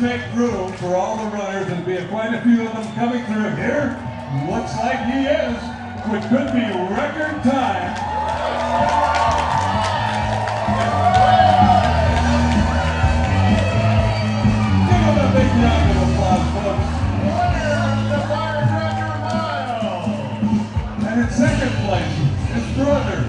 make room for all the runners. There'll be quite a few of them coming through here. Looks like he is, which could be record time. Give him a big round of applause, folks. Winner of the Firecracker Mile. And in second place, his brother.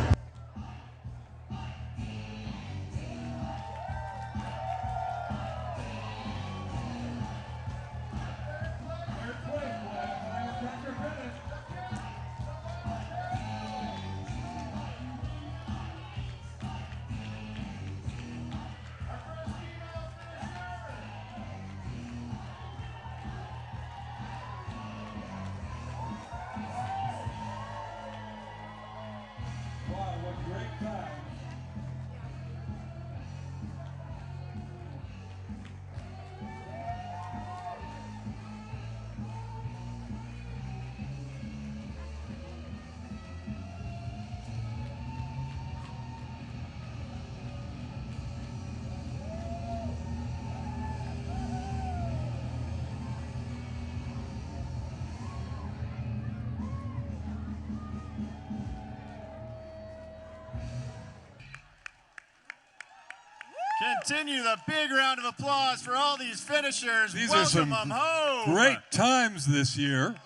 Continue the big round of applause for all these finishers. These Welcome are some them home. great times this year.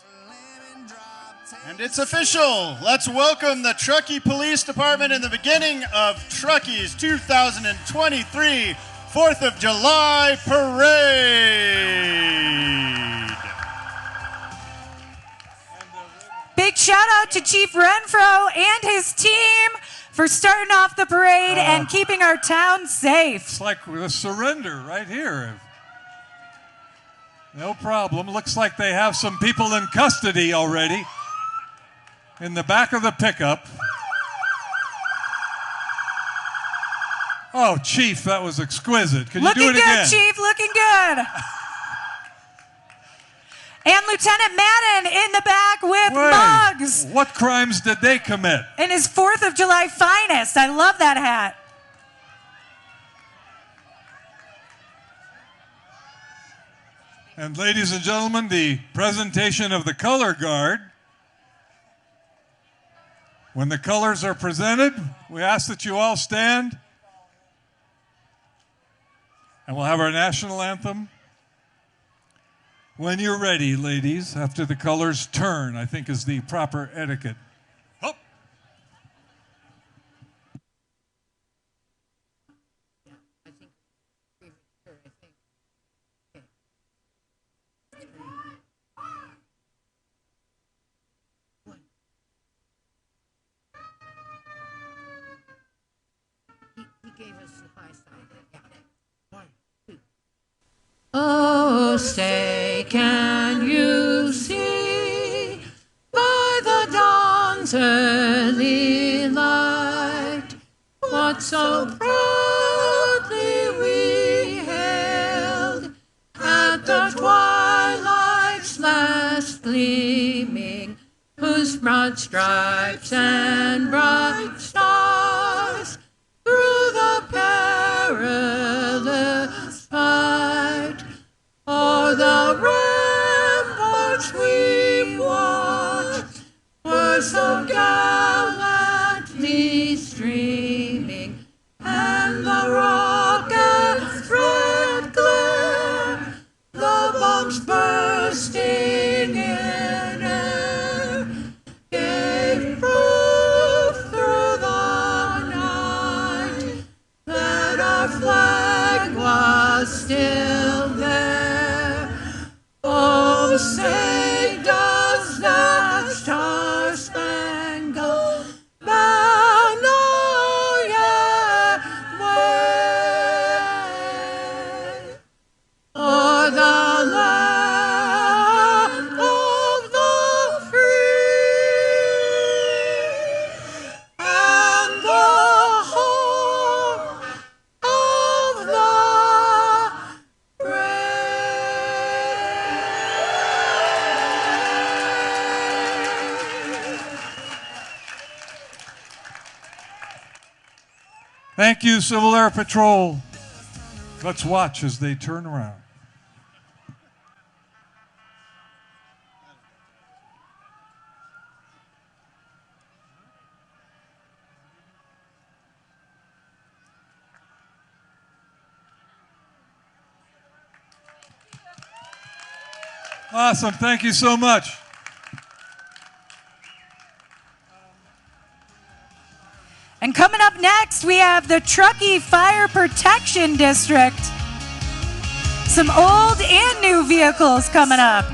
And it's official. Let's welcome the Truckee Police Department in the beginning of Truckee's 2023 4th of July Parade. Big shout out to Chief Renfro and his team for starting off the parade and keeping our town safe. It's like a surrender right here. No problem. Looks like they have some people in custody already in the back of the pickup. Oh, Chief, that was exquisite. Can you do it again? Looking good, Chief. Looking good. And Lieutenant Madden in the back with mugs. What crimes did they commit? In his 4th of July finest. I love that hat. And ladies and gentlemen, the presentation of the color guard. When the colors are presented, we ask that you all stand. And we'll have our national anthem. When you're ready, ladies, after the colors turn, I think is the proper etiquette. Up. He gave us the high side. Oh, say, can you see by the dawn's early light what so proudly we hailed at the twilight's last gleaming, whose broad stripes and bright stars through the perilous fight o'er the ramparts we watched were so gallantly streaming, and the rocket's red glare, the bombs bursting in air, gave proof through the night that our flag was still there. Oh, say does that star-spangled banner yet wave o'er the land of the free and the home of the Thank you, Civil Air Patrol. Let's watch as they turn around. Awesome. Thank you so much. And coming up next, we have the Truckee Fire Protection District. Some old and new vehicles coming up.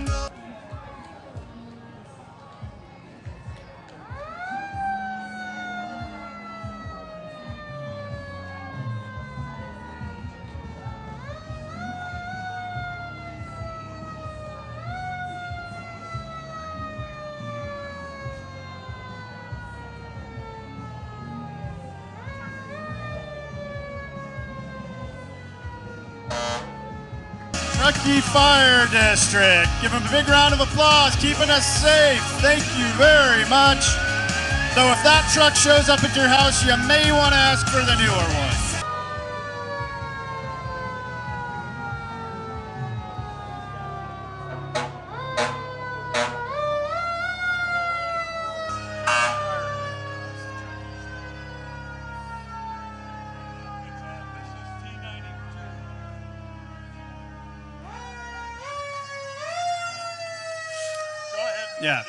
Truckee Fire District. Give them a big round of applause, keeping us safe. Thank you very much. So if that truck shows up at your house, you may want to ask for the newer one. Yeah.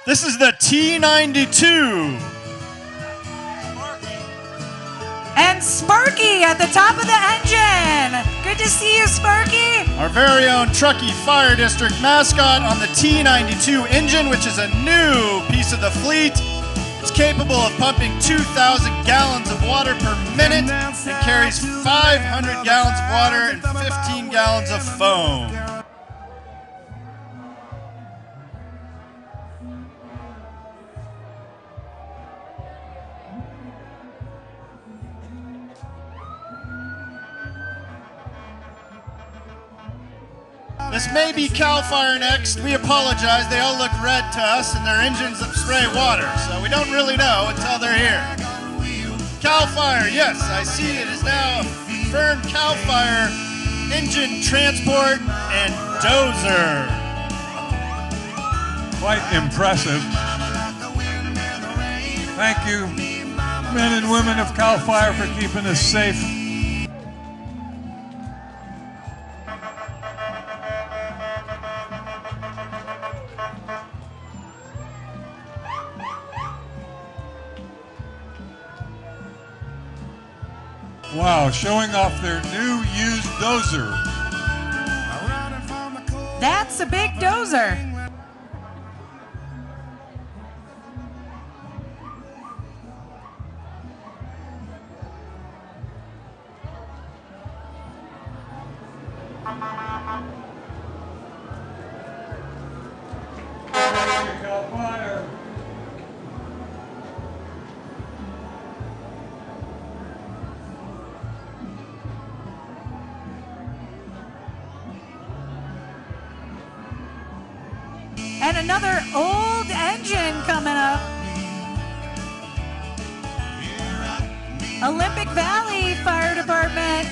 This is the T92. And Sparky at the top of the engine. Good to see you, Sparky. Our very own Truckee Fire District mascot on the T92 engine, which is a new piece of the fleet. It's capable of pumping 2,000 gallons of water per minute and carries 500 gallons of water and 15 gallons of foam. This may be CAL FIRE next. We apologize. They all look red to us, and their engines spray water, so we don't really know until they're here. CAL FIRE, yes, I see it is now confirmed. CAL FIRE engine transport and dozer. Quite impressive. Thank you, men and women of CAL FIRE, for keeping us safe. Wow, showing off their new used dozer. That's a big dozer. CAL FIRE. And another old engine coming up. Olympic Valley Fire Department.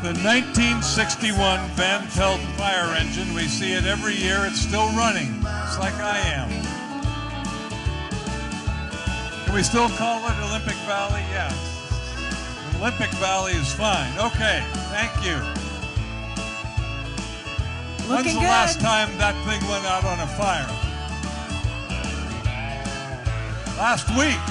The 1961 Van Pelt fire engine. We see it every year. It's still running, just like I am. Can we still call it Olympic Valley? Yeah. Olympic Valley is fine. Okay, thank you. When's Looking the good. last time that thing went out on a fire? Last week.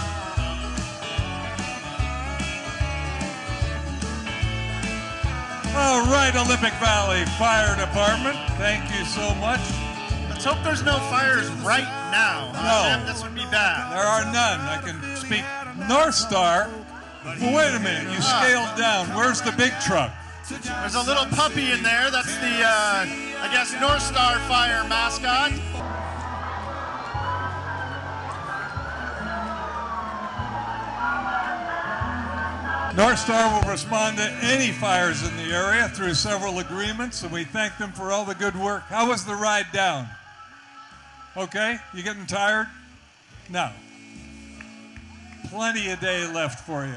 All right, Olympic Valley Fire Department, thank you so much. Let's hope there's no fires right now. No. Jim, this would be bad. There are none. I can speak North Star. Well, wait a minute, you scaled down. Where's the big truck? There's a little puppy in there. That's the, I guess, North Star Fire mascot. North Star will respond to any fires in the area through several agreements, and we thank them for all the good work. How was the ride down? Okay? You getting tired? No. Plenty of day left for you.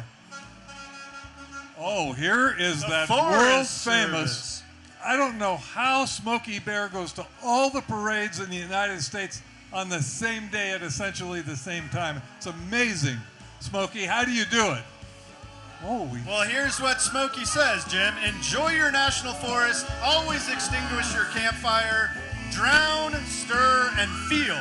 Oh, here is that world famous. I don't know how Smokey Bear goes to all the parades in the United States on the same day at essentially the same time. It's amazing. Smokey, how do you do it? Oh, Well, here's what Smokey says, Jim. Enjoy your national forest. Always extinguish your campfire. Drown, stir, and feel.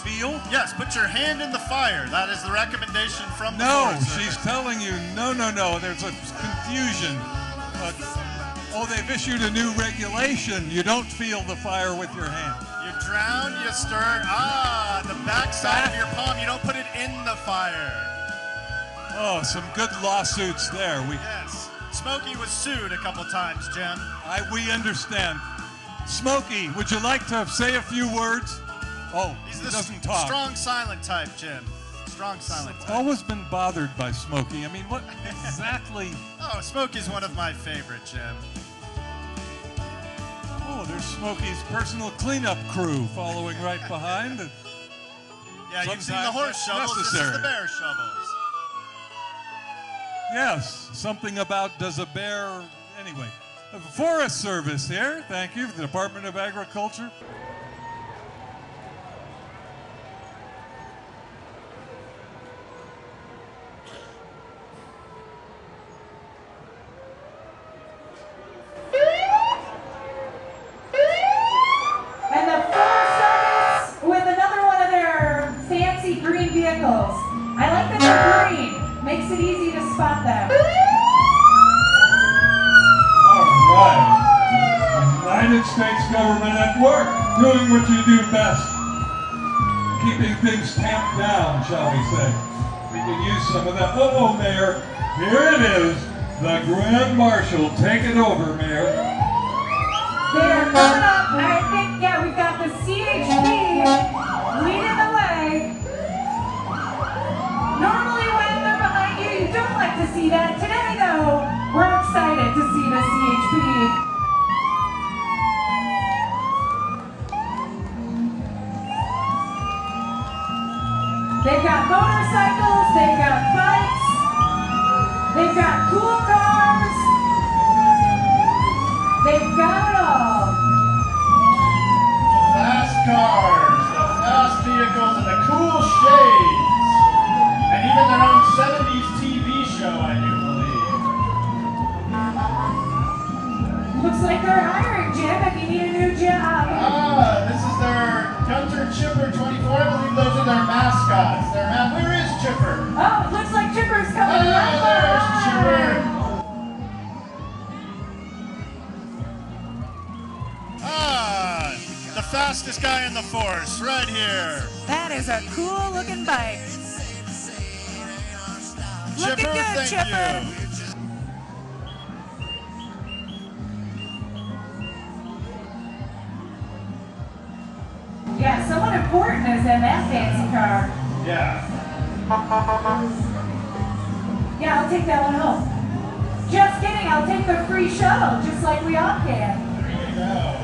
Feel? Yes, put your hand in the fire. That is the recommendation from the No, Forest she's Service. telling you, no. There's a confusion. They've issued a new regulation. You don't feel the fire with your hand. You drown, you stir. The backside of your palm. You don't put it in the fire. Oh, some good lawsuits there. Yes. Smokey was sued a couple times, Jim. We understand. Smokey, would you like to say a few words? Oh, He's he the doesn't talk. strong silent type, Jim. Strong silent type. Always been bothered by Smokey. I mean, what exactly? Oh, Smokey's one of my favorite, Jim. Oh, there's Smokey's personal cleanup crew following right behind. Yeah, you've seen the Sometimes horse that's shovels. This is necessary. the bear shovels. Yes, something about does a bear... Anyway, the Forest Service here. Thank you, the Department of Agriculture. And the Forest Service with another one of their fancy green vehicles. I like that they're green. Makes it easy to spot them. All right. United States government at work, doing what you do best. Keeping things tamped down, shall we say. We can use some of that. Oh, Mayor, here it is. The Grand Marshal. Take it over, Mayor. They're coming up. I think, we've got the CHP leading the way. Normally when they're behind you, you don't like to see that. Today, though, we're excited to see the CHP. They've got motorcycles, they've got bikes, they've got cool cars, they've got it all. Fast cars, the fast vehicles, and the cool shades. And even their own 70s TV show, I do believe. Looks like they're hiring, Jim, if you need a new job. This is their Gunter Chipper 24. I believe those are their mascots. Where is Chipper? Oh, it looks like Chipper's coming right There's by. Chipper. The fastest guy in the force, right here. That is a cool looking bike. Looking Chipper, good, thank Chipper. you. Yeah, someone important is in that fancy car. Yeah. Yeah, I'll take that one home. Just kidding, I'll take the free shuttle, just like we all can. There you go.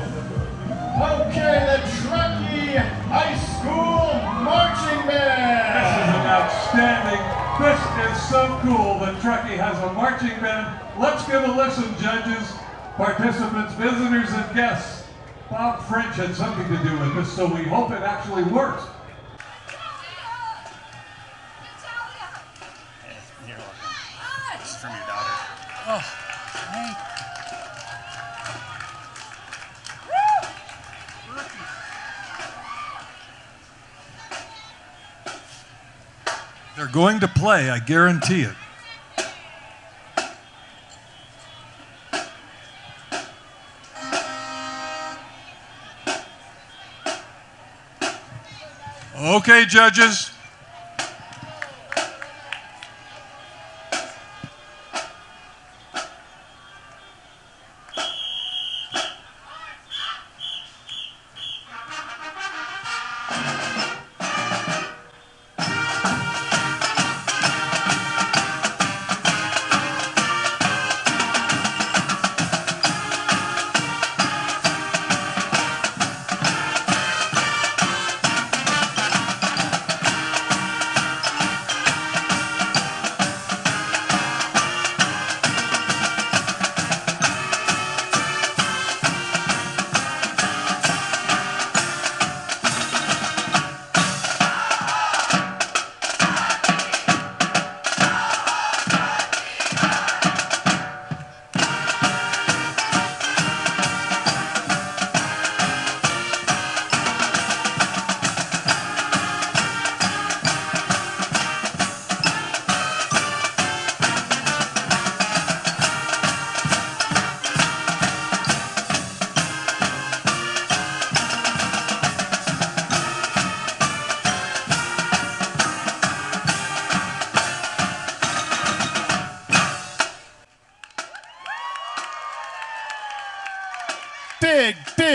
Okay, the Truckee High School Marching Band. This is an outstanding. This is so cool that Truckee has a marching band. Let's give a listen, judges, participants, visitors, and guests. Bob French had something to do with this, so we hope it actually works. You're welcome. This is from your daughter. Oh, hey. They're going to play, I guarantee it. Okay, judges.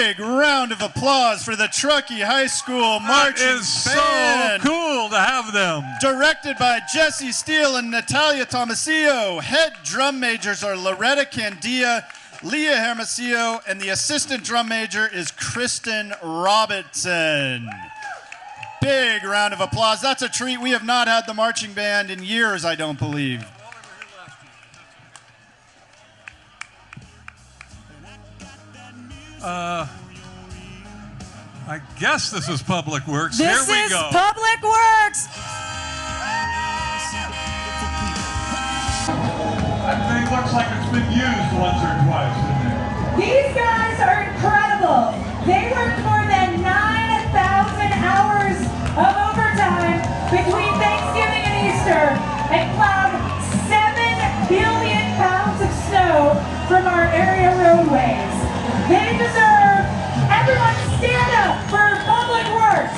big round of applause for the Truckee High School marching That is band. so cool to have them. Directed by Jesse Steele and Natalia Tomasillo. Head drum majors are Loretta Candia, Leah Hermosillo, and the assistant drum major is Kristen Robertson. Big round of applause. That's a treat. We have not had the marching band in years, I don't believe. I guess this is Public Works. This Here we is go. Public Works. That thing looks like it's been used once or twice in there. These guys are incredible. They worked more than 9,000 hours of overtime between Thanksgiving and Easter and plowed 7 billion pounds of snow from our area roadways. They deserve, everyone stand up for Public Works.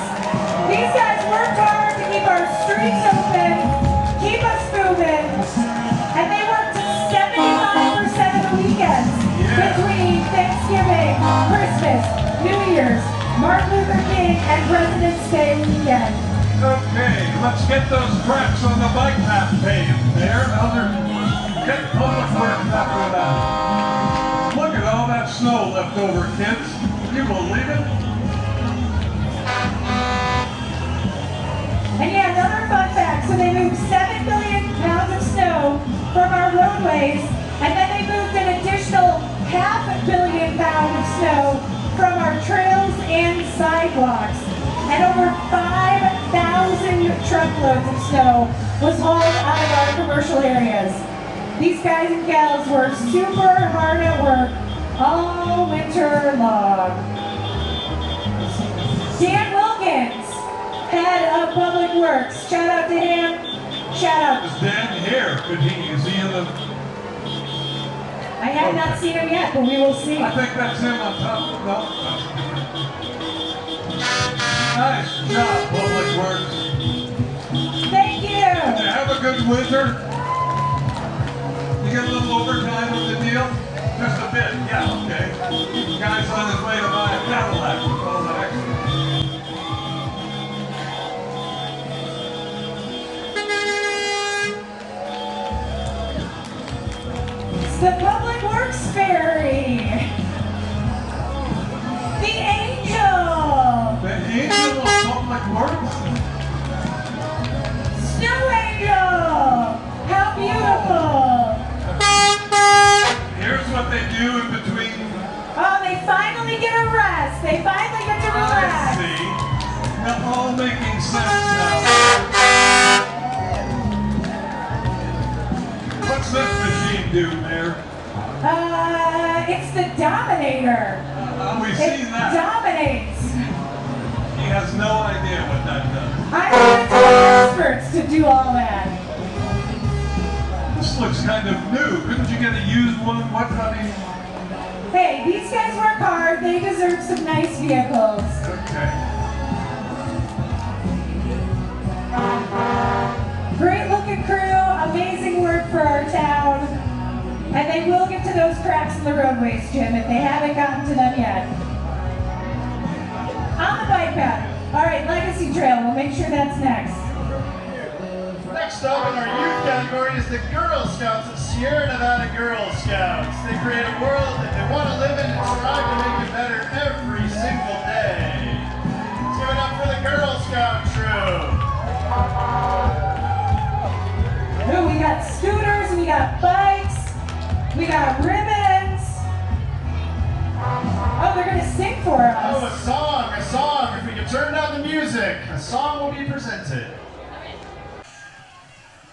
These guys worked hard to keep our streets open, keep us moving, and they worked 75% of the weekends between Thanksgiving, Christmas, New Year's, Martin Luther King, and President's Day weekend. Okay, let's get those cracks on the bike path paved there. Get Public Works after that. Look at all that snow left over, kids. Can you believe it? And yeah, another fun fact, so they moved 7 billion pounds of snow from our roadways, and then they moved an additional 500 million pounds of snow from our trails and sidewalks. And over 5,000 truckloads of snow was hauled out of our commercial areas. These guys and gals work super hard at work all winter long. Dan Wilkins, head of Public Works. Shout out to him. Shout out. Is Dan here? Is he in the... I have not seen him yet, but we will see. I think that's him on top. No. Nice job, Public Works. Thank you. Did you have a good winter? You get a little overtime with the deal? Just a bit, yeah, okay. The guy's on his way to buy a Cadillac. We call that extra. It's the Public Works Ferry. The Angel. The Angel of Public Works? Snow Angel. How beautiful. Here's what they do in between. Oh, they finally get a rest. They finally get to I relax. see. Now all making sense now. What's this machine do, Mayor? It's the Dominator. We've It seen that. dominates. He has no idea what that does. I leave it to the experts to do all that. This looks kind of new. Couldn't you get a used one? What, I mean... Hey, these guys work hard. They deserve some nice vehicles. Okay. Great looking crew, amazing work for our town. And they will get to those cracks in the roadways, Jim, if they haven't gotten to them yet. On the bike path. All right, Legacy Trail. We'll make sure that's next. Next up in our youth category is the Girl Scouts of Sierra Nevada Girl Scouts. They create a world that they want to live in and strive to make it better every single day. Let's give it up for the Girl Scout troop. Ooh, we got scooters, we got bikes, we got ribbons. Oh, they're gonna sing for Oh, us. a song. If we can turn down the music, a song will be presented.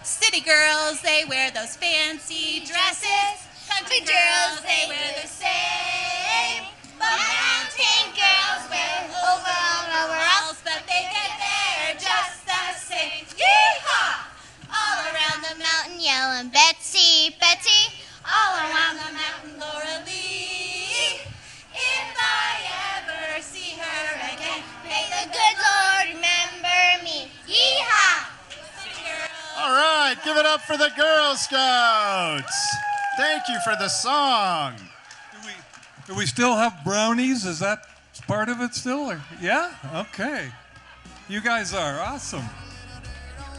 City girls, they wear those fancy dresses. Country girls, they wear the same. But mountain girls wear overalls, but they get there just the same. Yeehaw! All around the mountain yelling, Betsy, Betsy. All around the mountain, Laura Lee. If I ever see her again, may the good Lord remember me. Yeehaw! All right, give it up for the Girl Scouts. Thank you for the song. Do we still have brownies? Is that part of it still? Or? Yeah? Okay. You guys are awesome.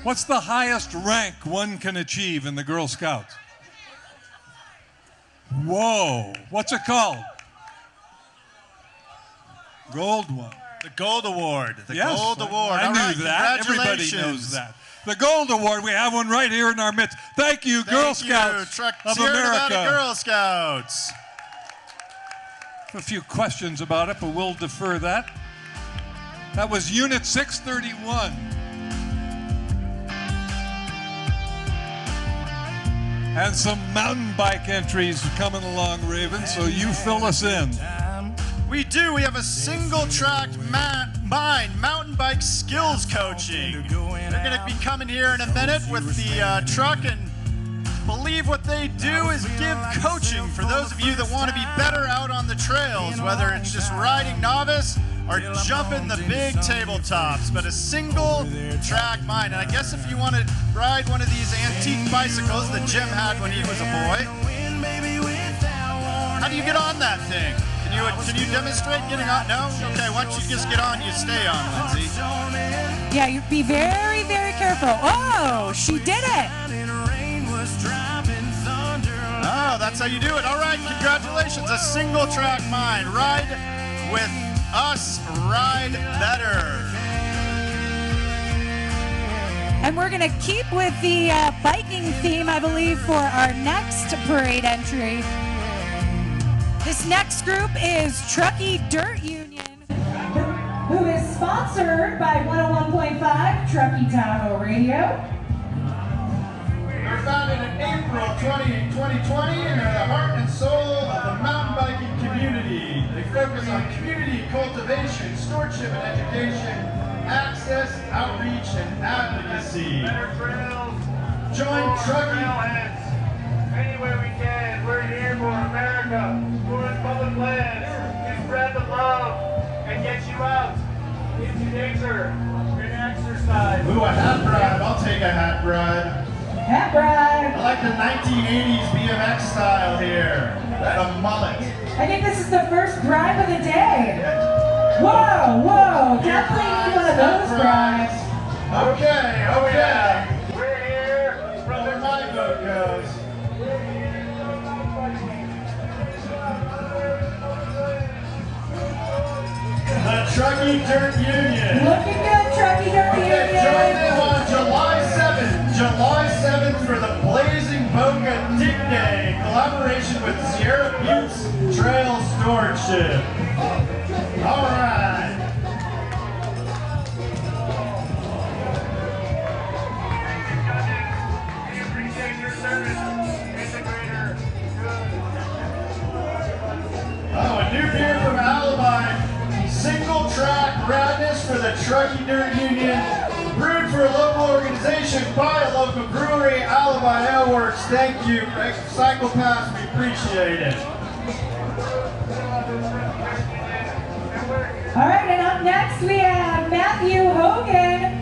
What's the highest rank one can achieve in the Girl Scouts? Whoa. What's it called? Gold one. The Gold Award. The Yes, Gold Award. I All knew right, that. Everybody congratulations. knows that. The Gold Award, we have one right here in our midst. Thank you, Girl Scouts of Sierra Nevada America. Girl Scouts. A few questions about it, but we'll defer that. That was Unit 631. And some mountain bike entries coming along, Raven, so you fill us in. We do. We have a single-track mountain bike skills coaching. They're going to be coming here in a minute with the truck, and believe what they do is give coaching for those of you that want to be better out on the trails, whether it's just riding novice or jumping the big tabletops. But a single-track mine. And I guess if you want to ride one of these antique bicycles that Jim had when he was a boy, how do you get on that thing? Can you demonstrate getting on? No? Okay, once you just get on, you stay on, Lindsay. Yeah, you be very, very careful. Oh, she did it. Oh, that's how you do it. All right, congratulations. A single track mine. Ride with us, ride better. And we're going to keep with the biking theme, I believe, for our next parade entry. This next group is Truckee Dirt Union, who is sponsored by 101.5 Truckee Tahoe Radio. They're founded in April 2020 and are the heart and soul of the mountain biking community. They focus on community cultivation, stewardship and education, access, outreach, and advocacy. Better trails. Join Truckee. Any way we can. We're here for America. We're in public lands. We spread the love and get you out into nature and exercise. Ooh, a hat bribe. I'll take a hat bribe. Hat bribe. I like the 1980s BMX style here. The mullet. I think this is the first bribe of the day. Whoa, whoa, definitely need one of those bribes. Okay. We're here from Where my vote goes. The Truckee Dirt Union. Looking good, Truckee Dirt Okay, join Union. them on July 7th for the Blazing Boca Dig Day, in collaboration with Sierra Buttes Trail Stewardship. All right. We appreciate your service, integrator. Oh, a new beer from Alibi. Single track radness for the Truckee Dirt Union. Brewed for a local organization by a local brewery, Alibi Ale Works. Thank you, Cycle Pass. We appreciate it. All right, and up next we have Matthew Hogan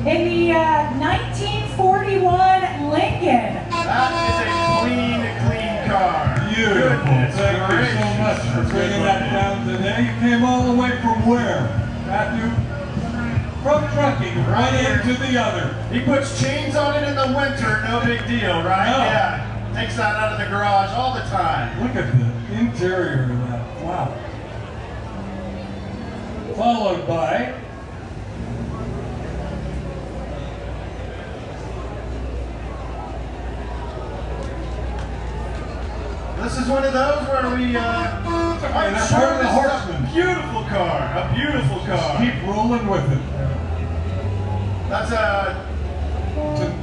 in the 1941 Lincoln. That is a clean car. Beautiful. Goodness Thank you so gracious. much for bringing that down today. You came all the way from where, Matthew? From Truckee, one end to the other. He puts chains on it in the winter, no big deal, right? No. Yeah. Takes that out of the garage all the time. Look at the interior of that. Wow. Followed by This is one of those where we, that's I'm part sure of the this is Horseman. a beautiful car, a beautiful car. Keep rolling with it. That's a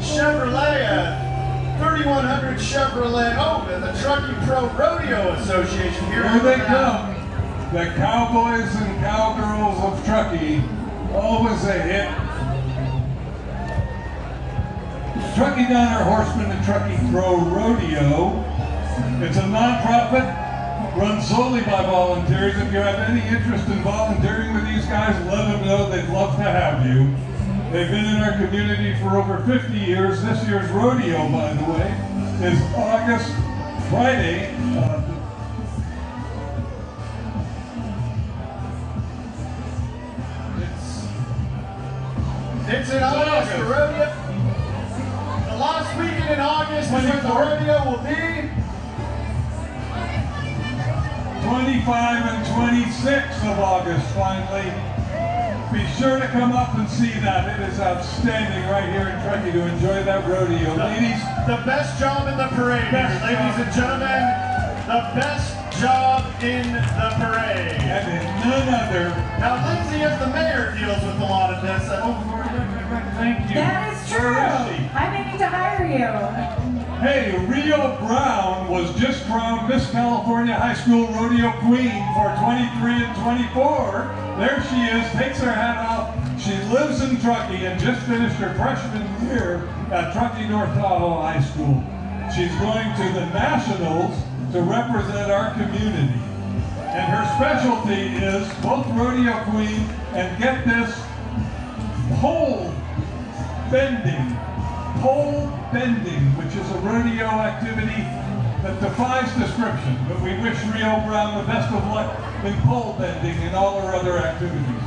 Chevrolet, a 3100 Chevrolet. Oh, and the Truckee Pro Rodeo Association here. Here they come. The cowboys and cowgirls of Truckee. Always a hit. Truckee Donner Horseman and Truckee Pro Rodeo. It's a non-profit run solely by volunteers. If you have any interest in volunteering with these guys, let them know they'd love to have you. They've been in our community for over 50 years. This year's rodeo, by the way, is Friday, It's in August, the rodeo. The last weekend in August is when the rodeo will be. 25 and 26 of August, finally. Be sure to come up and see that. It is outstanding right here in Truckee to enjoy that rodeo. Ladies, the best job in the parade here, ladies and gentlemen. The best job in the parade. And in none other. Now, Lindsay, as the mayor, deals with a lot of this. Thank you. That is true. Where is she? I may need to hire you. Hey, Rio Brown was just crowned Miss California High School Rodeo Queen for 23 and 24. There she is, takes her hat off. She lives in Truckee and just finished her freshman year at Truckee North Tahoe High School. She's going to the Nationals to represent our community. And her specialty is both rodeo queen and, get this, pole bending. Pole bending, which is a rodeo activity that defies description, but we wish Rio Brown the best of luck in pole bending and all her other activities.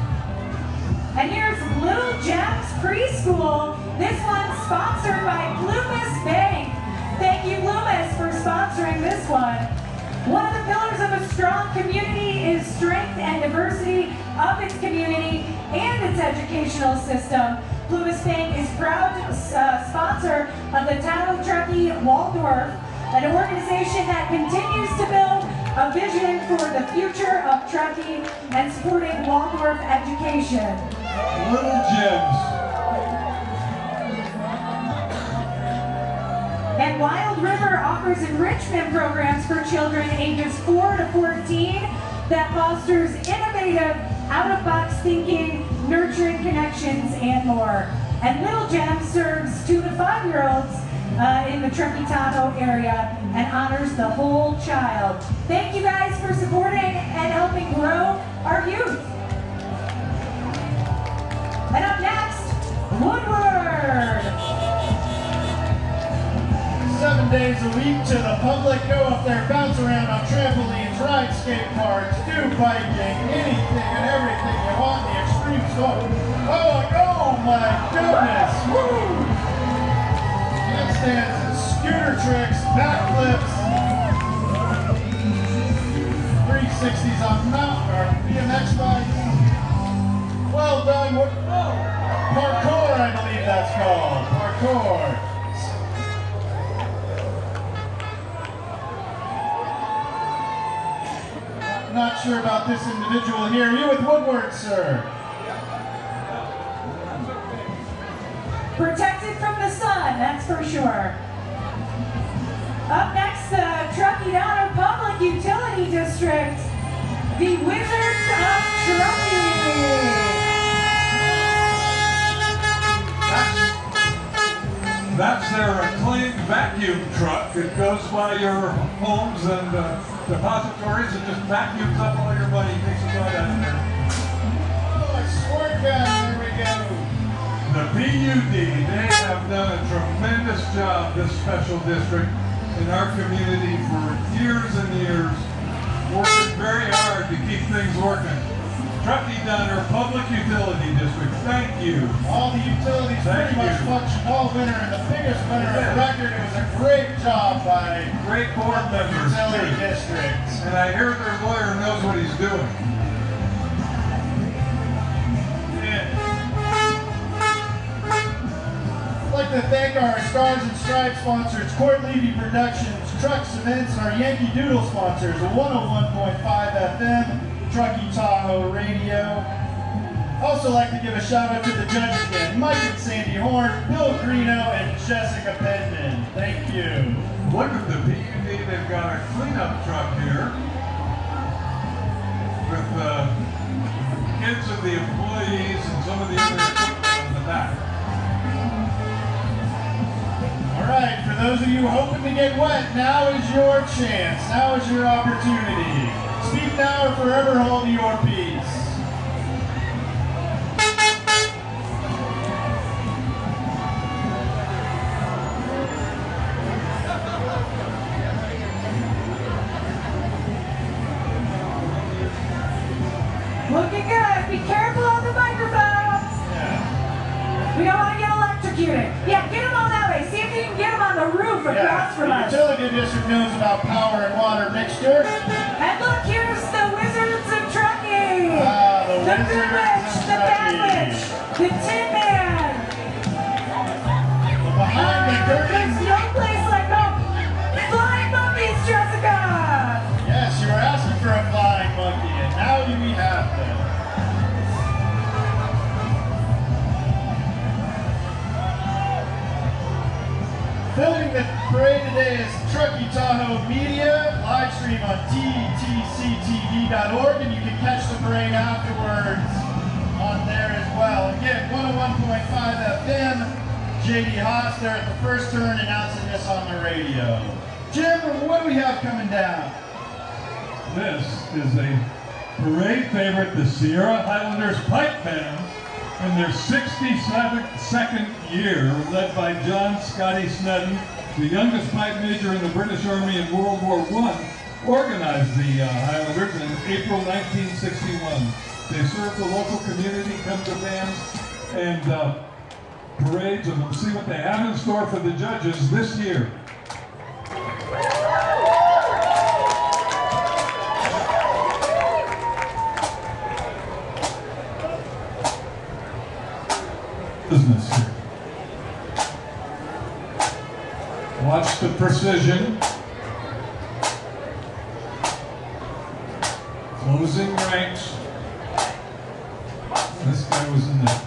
And here's Little Gems Preschool. This one's sponsored by Loomis Bank. Thank you, Loomis, for sponsoring this one. One of the pillars of a strong community is strength and diversity of its community and its educational system. Loomis Bank is proud sponsor of the Tahoe Truckee Waldorf, an organization that continues to build a vision for the future of Truckee and supporting Waldorf education. Little Gems. And Wild River offers enrichment programs for children ages 4 to 14 that fosters innovative, out-of-box thinking, nurturing connections, and more. And Little Gems serves 2 to 5-year-olds in the Truckee Tahoe area and honors the whole child. Thank you guys for supporting and helping grow our youth. And up next, Woodward. 7 days a week to the public. Go up there, bounce around on trampolines, ride skate parks, do biking, anything and everything you want. The extreme sport. Oh my goodness! Woo! Handstands and scooter tricks, backflips, 360s on mountain or BMX bikes. Well done. Parkour, I believe that's called. Parkour. Not sure about this individual here. You with Woodward, sir? Protected from the sun, that's for sure. Up next, the Truckee Donner Public Utility District, the Wizards of Truckee. That's their acclaimed vacuum truck. It goes by your homes and depositories and just vacuums up all your money, takes it right out of there. Oh, a squirt gun, there we go. The PUD, they have done a tremendous job, this special district, in our community for years and years, working very hard to keep things working. Truckee Donner Public Utility District, thank you. All the utilities pretty much functioned all winter, and the biggest winner on record. It was a great job by Great board members, utility too. districts. And I hear their lawyer knows what he's doing. I'd like to thank our Stars and Stripes sponsors, Court Levy Productions, Trucks Events, and our Yankee Doodle sponsors, 101.5 FM, Truckee Tahoe Radio. Also like to give a shout out to the judges again, Mike and Sandy Horn, Bill Greeno, and Jessica Penman. Thank you. Look at the PUD, they've got a cleanup truck here with the kids of the employees and some of the other equipment in the back. All right, for those of you hoping to get wet, now is your chance. Now is your opportunity. Speak now or forever hold your peace. Looking good. Be careful on the microphones. Yeah. across from The us. utility district knows about power and water mixture. And look, here's the Wizards of Truckee. Ah, the The Good Wizards Witch, of the Bad Truckee. Witch, the Tin Man. Behind the curtain. There's no place like home. Flying monkeys, Jessica. Yes, you were asking for a flying monkey, and now we have them. Filming the parade today is Truckee Tahoe Media, live stream on ttctv.org, and you can catch the parade afterwards on there as well. Again, 101.5 FM, JD Haas there at the first turn announcing this on the radio. Jim, what do we have coming down? This is a parade favorite, the Sierra Highlanders Pipe Band, in their 62nd year, led by John Scotty Snedden, the youngest pipe major in the British Army in World War I, organized the Highlanders in April 1961. They serve the local community, come to bands and parades, and we'll see what they have in store for the judges this year. Business here. Watch the precision. Closing ranks. This guy was in there.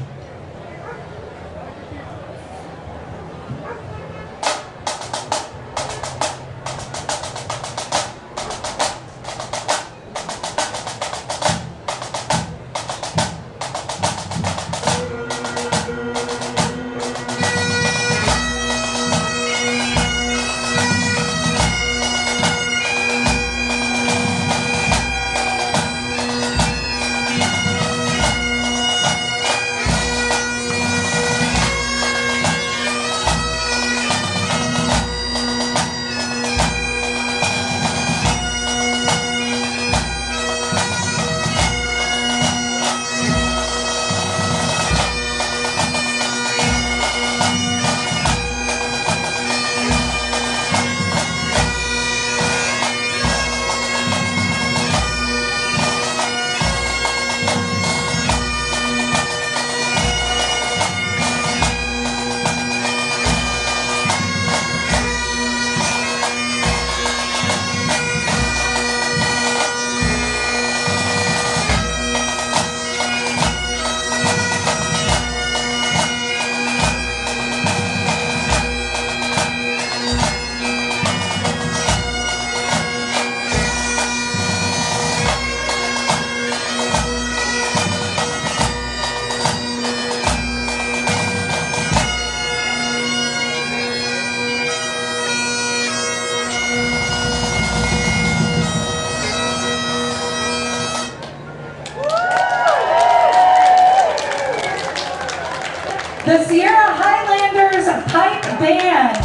The Sierra Highlanders Pipe Band.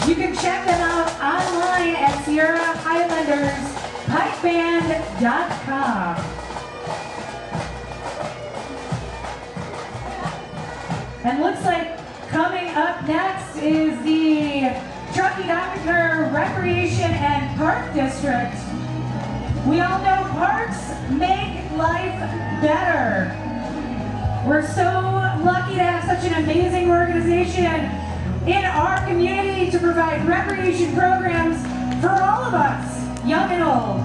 You can check them out online at SierraHighlandersPipeBand.com. And looks like coming up next is the Truckee Doctor Recreation and Park District. We all know parks make life better. We're so lucky to have such an amazing organization in our community to provide recreation programs for all of us, young and old.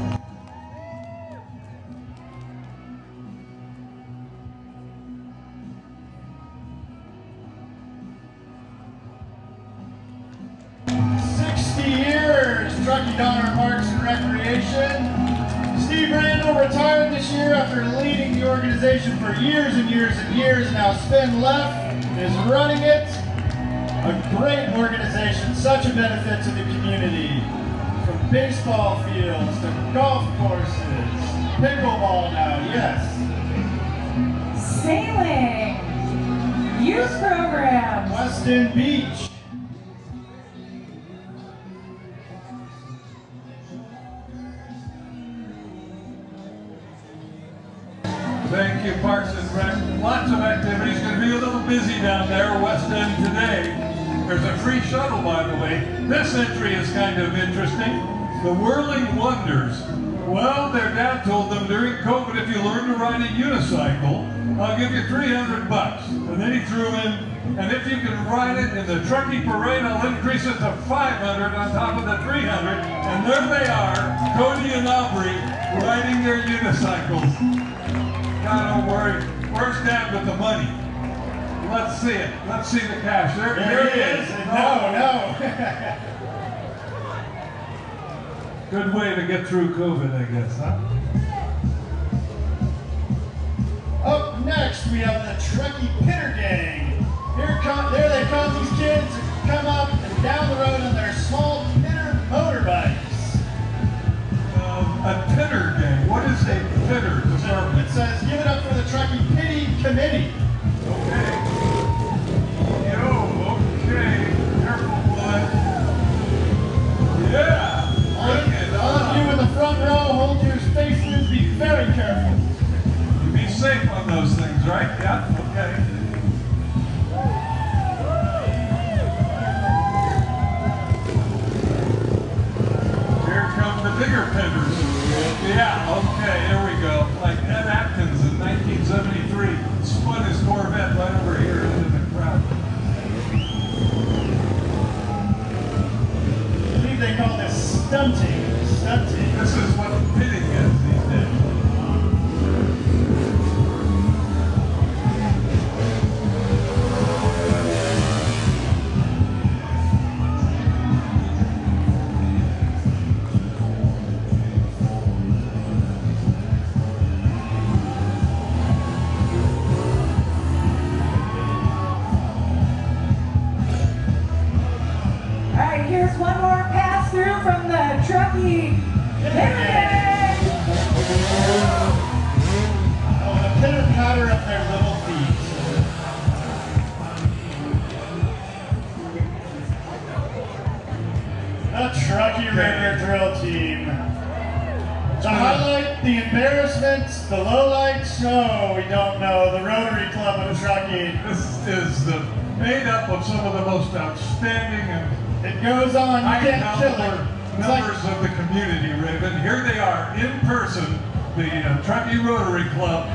Truckee Donner Parks and Recreation. Steve Randall retired this year after leading the organization for years and years and years. Now Sven Leff is running it. A great organization, such a benefit to the community. From baseball fields to golf courses, pickleball now, yes. Sailing, youth program, Weston Beach. Thank you, Parks and Rec. Lots of activities. Going to be a little busy down there, West End today. There's a free shuttle, by the way. This entry is kind of interesting. The Whirling Wonders. Well, their dad told them during COVID, if you learn to ride a unicycle, I'll give you $300. And then he threw in, and if you can ride it in the Truckee Parade, I'll increase it to $500 on top of the $300. And there they are, Cody and Aubrey, riding their unicycles. God, don't worry. Where's Dad with the money? Let's see it. Let's see the cash. There it is. No. Good way to get through COVID, I guess, huh? Up next, we have the Truckee Pitter Gang. There they come, these kids come up and down the road on their small pitter motorbikes. A pitter gang. What is a pitter to start with? It says, give it up for the Truckee Pity Committee. Okay. Okay. Careful, bud. Yeah. All of you in the front row, hold your spaces, be very careful. Be safe on those things, right? Yeah, okay. Here come the bigger pitters. Yeah, okay, here we go. Like Ed Atkins in 1973 spun his Corvette right over here into the crowd. I believe they call this stunting. This is what pitting is these days. All right, here's one more pass through from the Truckee Pitter Gang. Oh, the pitter patter of their little feet. The Truckee River Drill Team. The highlight, the embarrassments, the lowlights, we don't know. The Rotary Club of Truckee. This is made up of some of the most outstanding and It goes on, you can't kill it. It's like, members of the community, Raven. Here they are in person, the Truckee Rotary Club.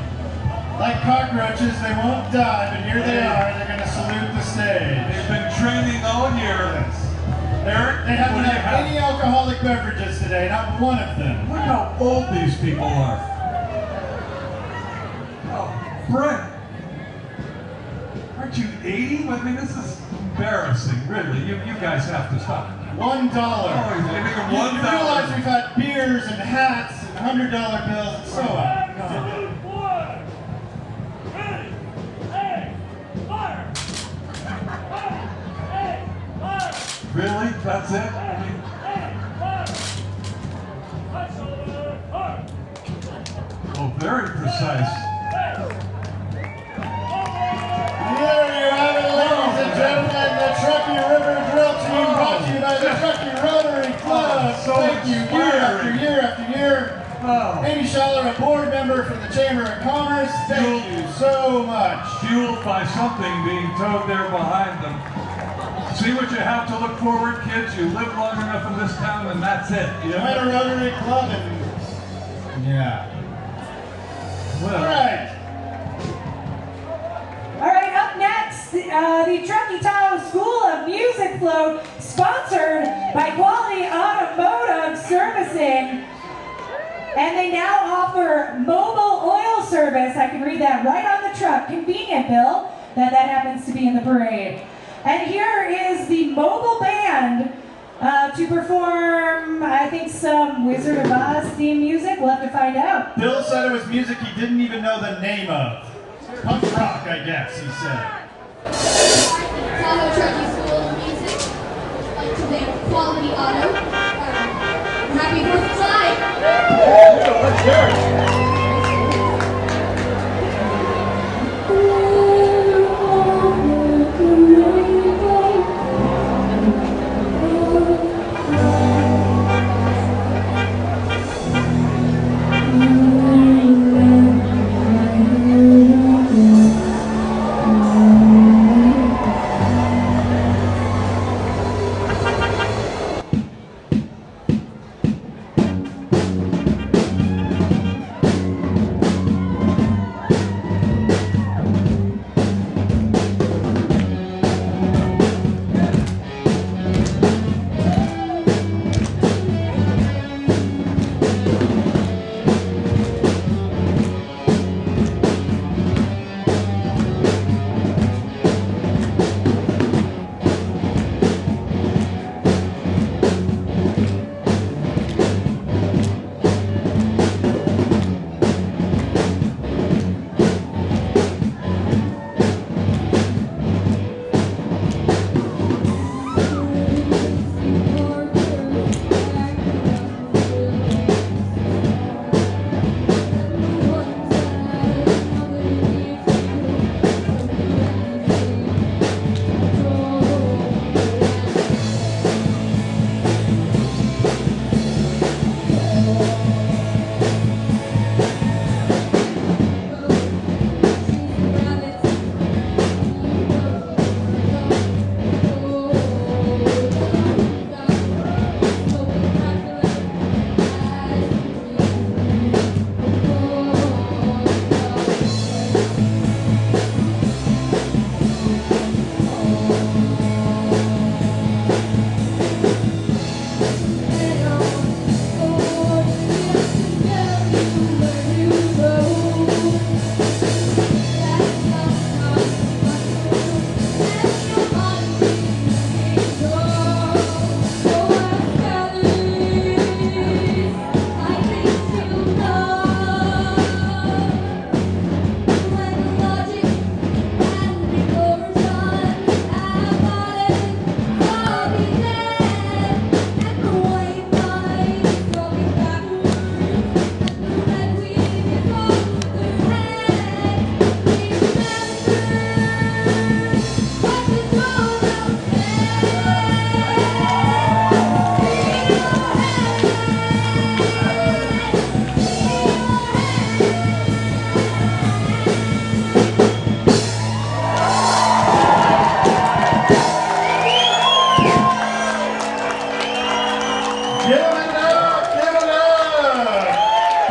like cockroaches, they won't die, but here they are. They're going to salute the stage. They've been training all year. Eric, They haven't what do you had any alcoholic beverages today, not one of them. Look how old these people are. Oh, Brent, aren't you 80? I mean, this is embarrassing, really. You guys have to stop. $1. Oh, he's giving them You $1. realize we've had beers and hats and $100 bills and so on. Really? That's it? I mean, oh, very precise. Here you have it, ladies and gentlemen, the Truckee River Drill Team brought to you by the Truckee Rotary Club. So Thank you, year after inspiring. year after year. Oh, Amy Schaller, a board member from the Chamber of Commerce. Thank you so much. fueled by something being towed there behind them. See what you have to look forward, kids. You live long enough in this town, and that's it. You Join a know? Rotary Club and yeah. Well, All right. All right, up next, the Truckee Tahoe School of Music Float, sponsored by Quality Automotive Servicing. And they now offer mobile oil service. I can read that right on the truck. Convenient, Bill, that happens to be in the parade. And here is the mobile band to perform, I think, some Wizard of Oz theme music. We'll have to find out. Bill said it was music he didn't even know the name of. Punk rock, I guess, he said. Tahoe Truckee School of Music, like to thank Quality Auto. Happy 4th of July! Let's hear it.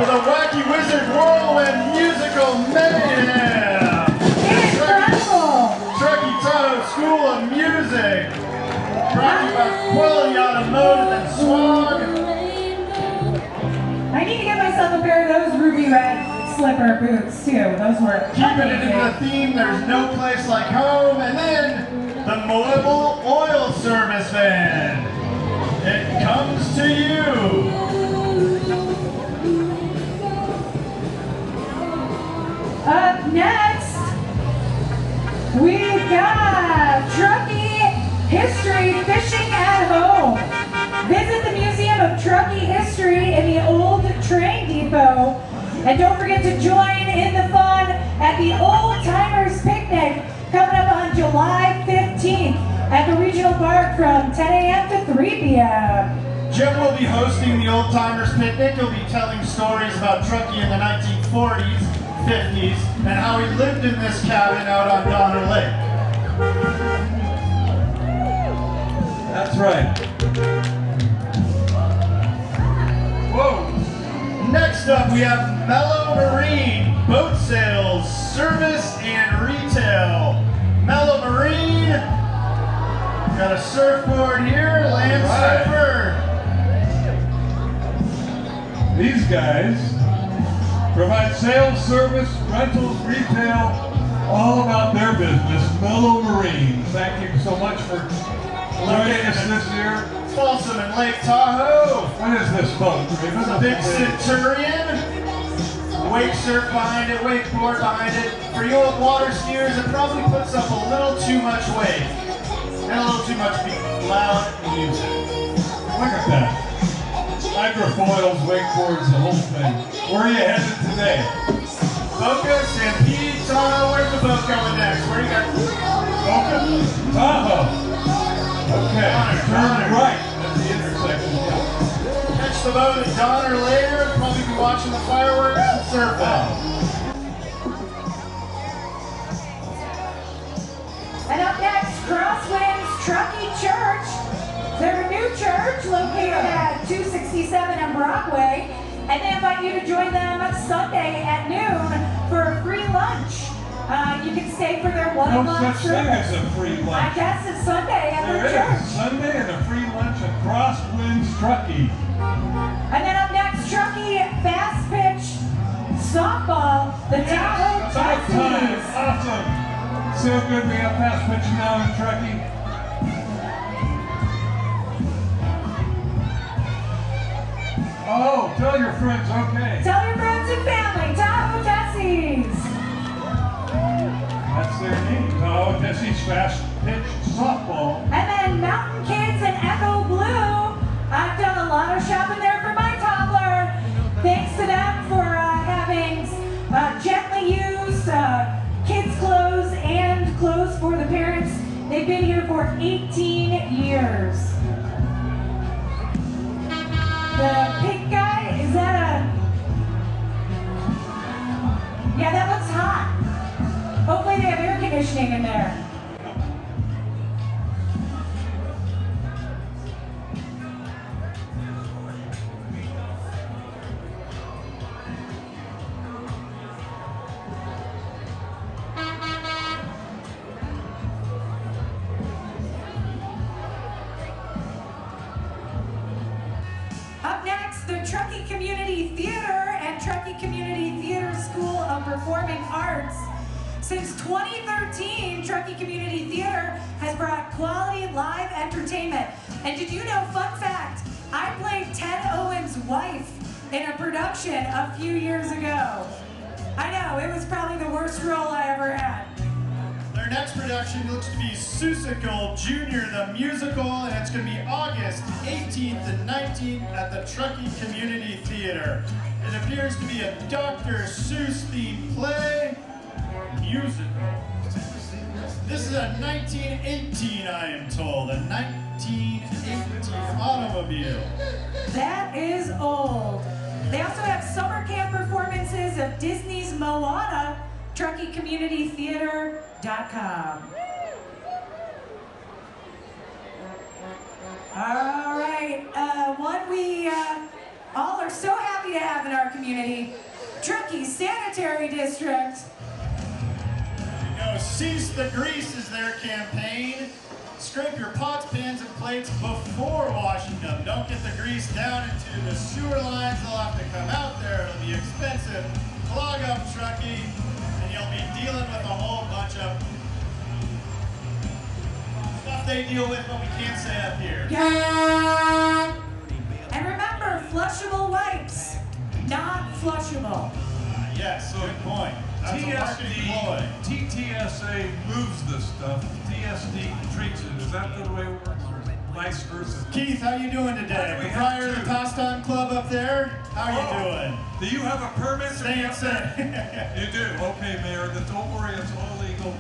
for the Wacky Wizard Whirlwind Musical Mayhem. Incredible! Truckee Tahoe School of Music. Brought to you by Quality Automotive and Swag. I need to get myself a pair of those ruby red slipper boots too. Those were Keeping it in the amazing. theme, there's no place like home. And then the mobile oil service van. It comes to you. Up next, we've got Truckee History Fishing at Home. Visit the Museum of Truckee History in the old train depot. And don't forget to join in the fun at the Old Timers Picnic coming up on July 15th at the Regional Park from 10 a.m. to 3 p.m. Jim will be hosting the Old Timers Picnic. He'll be telling stories about Truckee in the 1940s, 50s, and how he lived in this cabin out on Donner Lake. That's right. Whoa. Next up, we have Mellow Marine, boat sales, service, and retail. Mellow Marine, got a surfboard here, land Right. surfer. These guys provide sales, service, rentals, retail, all about their business. Mellow Marine. Thank you so much for joining us this year. Folsom and Lake Tahoe. What is this boat, Raven? It's a big Centurion. Wake surf behind it, wakeboard behind it. For you old water skiers, it probably puts up a little too much weight. And a little too much loud music. Look at that. Hydrofoils, wakeboards, the whole thing. Where are you headed today? Boca, Stampede, Tahoe. Where's the boat going next? Where you got? Boca? Tahoe. Okay, turn right at the intersection. Yeah. Catch the boat at Donner later. Probably be watching the fireworks and surf out. And up next, Crosswinds Truckee Church. They're a new church located at 267 on Broadway, and they invite you to join them Sunday at noon for a free lunch. You can stay for their 1 No o'clock such thing as service. a free I lunch. guess it's Sunday at There their is church. Sunday and a free lunch at Crosswinds Truckee. And then up next, Truckee Fast Pitch Softball, the Tahoe About time. Truckee. Awesome. So good we have fast pitch now in Truckee. Oh, tell your friends, okay. Tell your friends and family, Tahoe Tessies. That's their name. Tahoe Truckee's fast pitch softball. And then Mountain Kids and Echo Blue. I've done a lot of shopping there for my toddler. Thanks to them for having gently used kids' clothes and clothes for the parents. They've been here for 18 years. The pink guy, is that a... Yeah, that looks hot. Hopefully they have air conditioning in there. Up next, the Truckee Community Theater and Truckee Community Theater School of Performing Arts. Since 2013, Truckee Community Theater has brought quality live entertainment. And did you know, fun fact, I played Ted Owen's wife in a production a few years ago. I know, it was probably the worst role I ever had. Their next production looks to be Seussical Jr. the Musical, and it's going to be August 18th and 19th at the Truckee Community Theater. It appears to be a Dr. Seuss themed play. Musical. This is a 1918, I am told. A 1918 automobile. That is old. They also have summer camp performances of Disney's Moana, TruckeeCommunityTheater.com. All right, one we all are so happy to have in our community. Truckee Sanitary District. There you go. Cease the Grease is their campaign. Scrape your pots, pans, and plates before washing them. Don't get the grease down into the sewer lines. They'll have to come out there. It'll be expensive. Clog up Truckee, and you'll be dealing with a whole bunch of stuff they deal with, but we can't say up here. Yeah. And remember, flushable wipes, not flushable. Yes, good point. That's a marketing ploy. TTSA moves this stuff. TSD treats it. Is that the way it works? Or vice versa? Keith, how you doing today? We Proprietor have of the two. Pastime Club up there. How you doing? Do you have a permit to be up there? Stay. You do? Okay, Mayor. Then don't worry, it's all legal.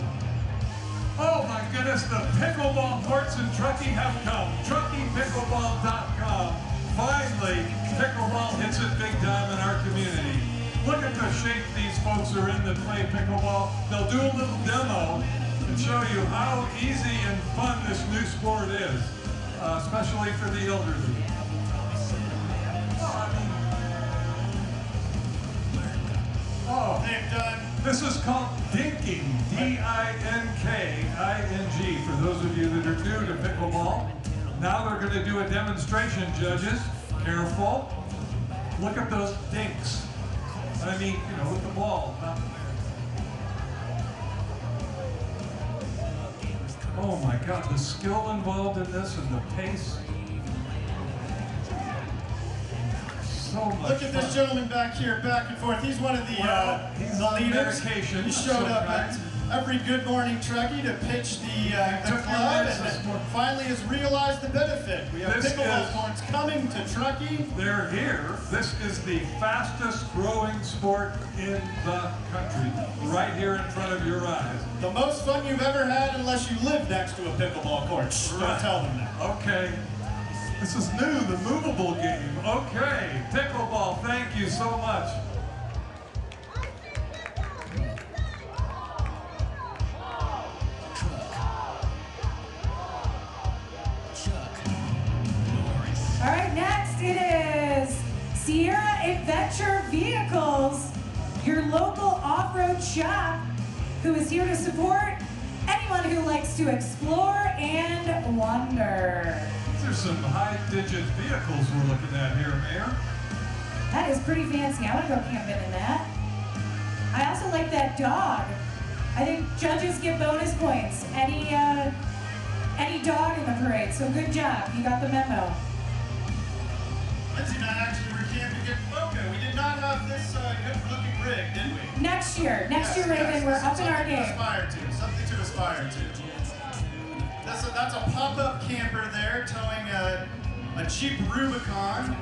Oh my goodness, the pickleball courts in Truckee have come. TruckeePickleball.com. Finally, pickleball hits it big time in our community. Look at the shape these folks are in that play pickleball. They'll do a little demo and show you how easy and fun this new sport is, especially for the elderly. Oh, They've done. this is called dinking, D-I-N-K-I-N-G, for those of you that are new to pickleball. Now they're going to do a demonstration, judges. Careful. Look at those dinks. I mean, you know, with the ball. Oh my God, the skill involved in this and the pace. So much Look at this fun. gentleman back here, back and forth. He's one of the, Well, he's the on leaders. medication He of showed some up kind. at every Good Morning Truckee to pitch the took your club, meds and this morning. finally has realized the benefit. We have This pickleball is- courts coming to Truckee. They're here. This is the fastest growing sport in the country, right here in front of your eyes. The most fun you've ever had unless you live next to a pickleball court. Shh, don't tell them that. Okay. This is new, the movable game. Okay. Pickleball, thank you so much. All right, next it is Sierra Adventure Vehicles, your local off-road shop, who is here to support anyone who likes to explore and wonder. These are some high-digit vehicles we're looking at here, Mayor. That is pretty fancy. I want to go camping in that. I also like that dog. I think judges get bonus points. Any dog in the parade. So good job. You got the memo. Lindsay and I actually were camping at Boca. We did not have this good-looking rig, did we? Next year, Raven, we're up in our game. Something to aspire to. That's a pop-up camper there towing a Jeep Rubicon.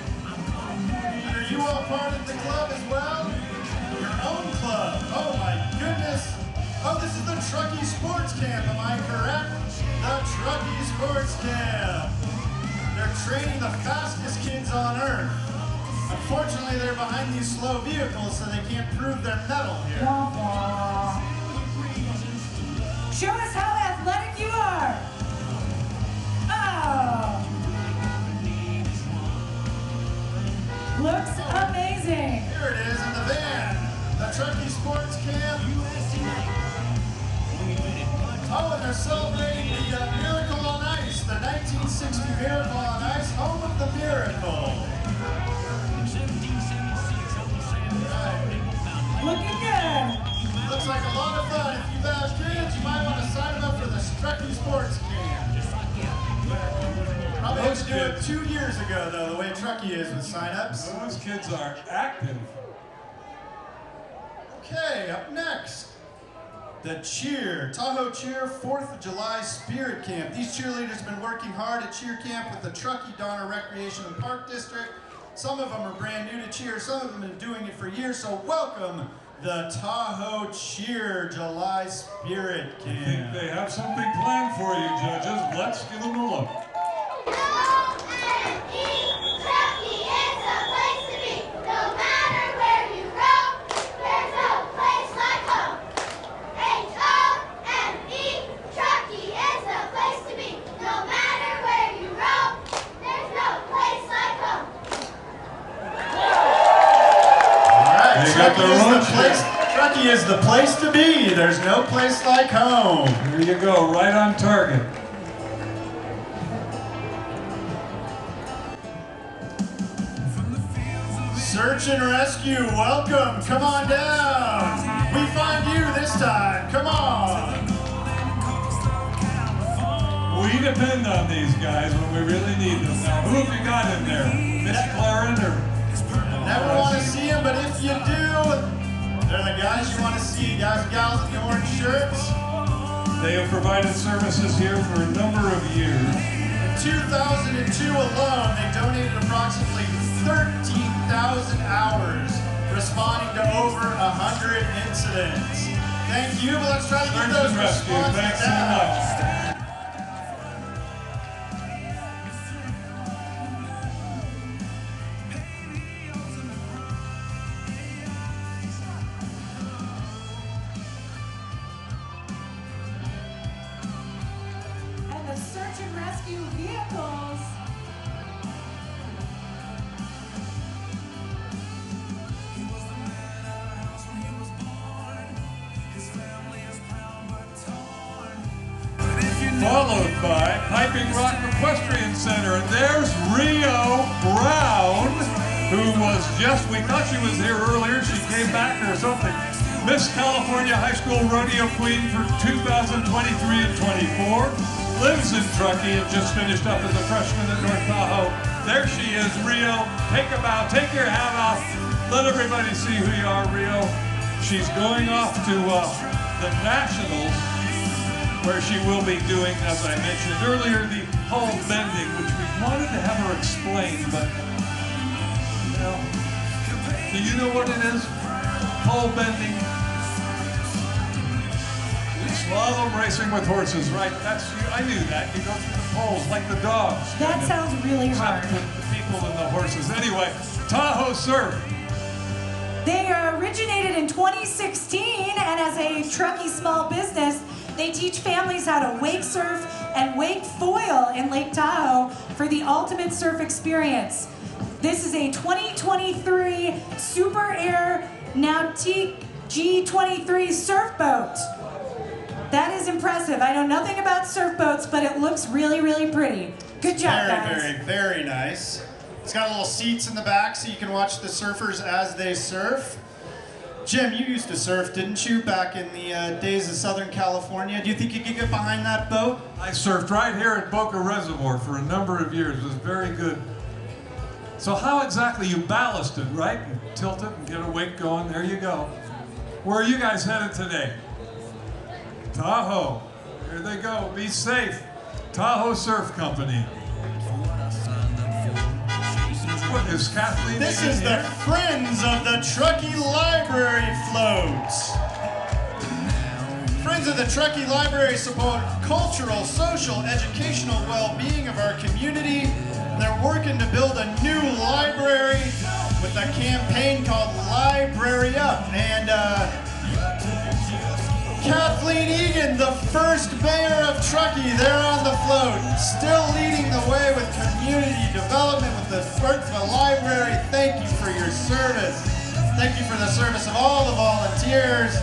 And are you all part of the club as well? Your own club. Oh my goodness. Oh, this is the Truckee Sports Camp, am I correct? The Truckee Sports Camp. They're training the fastest kids on earth. Unfortunately, they're behind these slow vehicles, so they can't prove their mettle here. Wah, wah. Show us how athletic you are. Oh. Looks amazing. Here it is in the van. The Truckee Sports Camp. Oh, and they're celebrating the Miracle on Ice, the 1960 Miracle on Ice, home of the Miracle. Looking good. Looks like a lot of fun. If you've had kids, you might want to sign them up for the Truckee Sports Camp. Probably had to do it 2 years ago, though, the way Truckee is with sign-ups. Those kids are active. Okay, up next, the Cheer, Tahoe Cheer 4th of July Spirit Camp. These cheerleaders have been working hard at Cheer Camp with the Truckee Donner Recreation and Park District. Some of them are brand new to cheer, some of them have been doing it for years, so welcome the Tahoe Cheer July Spirit I think Camp. they have something planned for you, judges. Let's give them a look. Truckee is a place to be, no matter where you go. got the road Truckee is the place to be. There's no place like home. There you go, right on target. Search and rescue, welcome. Come on down. We find you this time. Come on. We depend on these guys when we really need them. Now, who have you got in there? Miss Claren or? Never want to see them, but if you do, they're the guys you want to see. Guys and gals in the orange shirts. They have provided services here for a number of years. In 2002 alone, they donated approximately 13,000 hours, responding to over 100 incidents. Thank you, but let's try to get those responses. Thanks so much. And the search and rescue vehicles. Followed by Piping Rock Equestrian Center. And there's Rio Brown, who was just, we thought she was here earlier, she came back or something. Miss California High School Rodeo Queen for 2023 and 24. Lives in Truckee and just finished up as a freshman at North Tahoe. There she is, Rio. Take a bow, take your hat off. Let everybody see who you are, Rio. She's going off to the Nationals, where she will be doing, as I mentioned earlier, the pole bending, which we wanted to have her explain, but, you know, do you know what it is? Pole bending? Slalom racing with horses, right? That's you. I knew that. You go through the poles like the dogs. That sounds really hard. Except the people and the horses. Anyway, Tahoe Surf. They originated in 2016, and as a Truckee small business, they teach families how to wake surf and wake foil in Lake Tahoe for the ultimate surf experience. This is a 2023 Super Air Nautique G23 surf boat. That is impressive. I know nothing about surf boats, but it looks really, really pretty. Good job, guys. Very, very nice. It's got little seats in the back so you can watch the surfers as they surf. Jim, you used to surf, didn't you, back in the days of Southern California? Do you think you could get behind that boat? I surfed right here at Boca Reservoir for a number of years. It was very good. So how exactly you ballasted, right? You tilt it and get a wake going. There you go. Where are you guys headed today? Tahoe. Here they go. Be safe. Tahoe Surf Company. What is Kathleen? This is the Friends of the Truckee Library floats. Friends of the Truckee Library support cultural, social, educational well-being of our community. They're working to build a new library with a campaign called Library Up. And Kathleen Egan, the first mayor of Truckee, there on the float, still leading the way with community development with the work of the library. Thank you for your service. Thank you for the service of all the volunteers.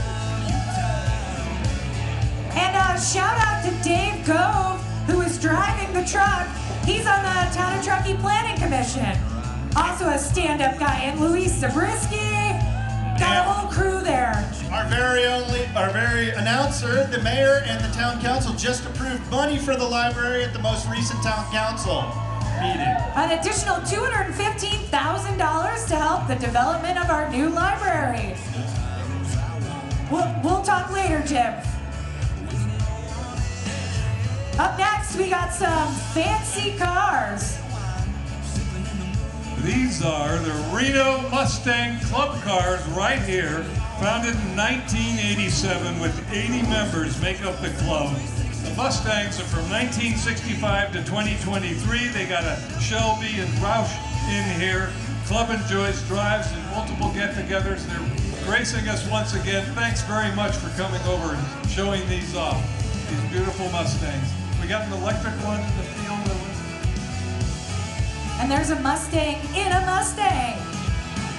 And shout out to Dave Gove, who is driving the truck. He's on the Town of Truckee Planning Commission. Also a stand-up guy, and Luis Zabriskie. Got a whole crew there. Our very announcer, the mayor and the town council just approved money for the library at the most recent town council meeting. An additional $215,000 to help the development of our new library. We'll talk later, Jim. Up next, we got some fancy cars. These are the Reno Mustang Club cars right here, founded in 1987 with 80 members make up the club. The Mustangs are from 1965 to 2023. They got a Shelby and Roush in here. Club enjoys drives and multiple get-togethers. They're gracing us once again. Thanks very much for coming over and showing these off, these beautiful Mustangs. We got an electric one in the field. And there's a Mustang in a Mustang.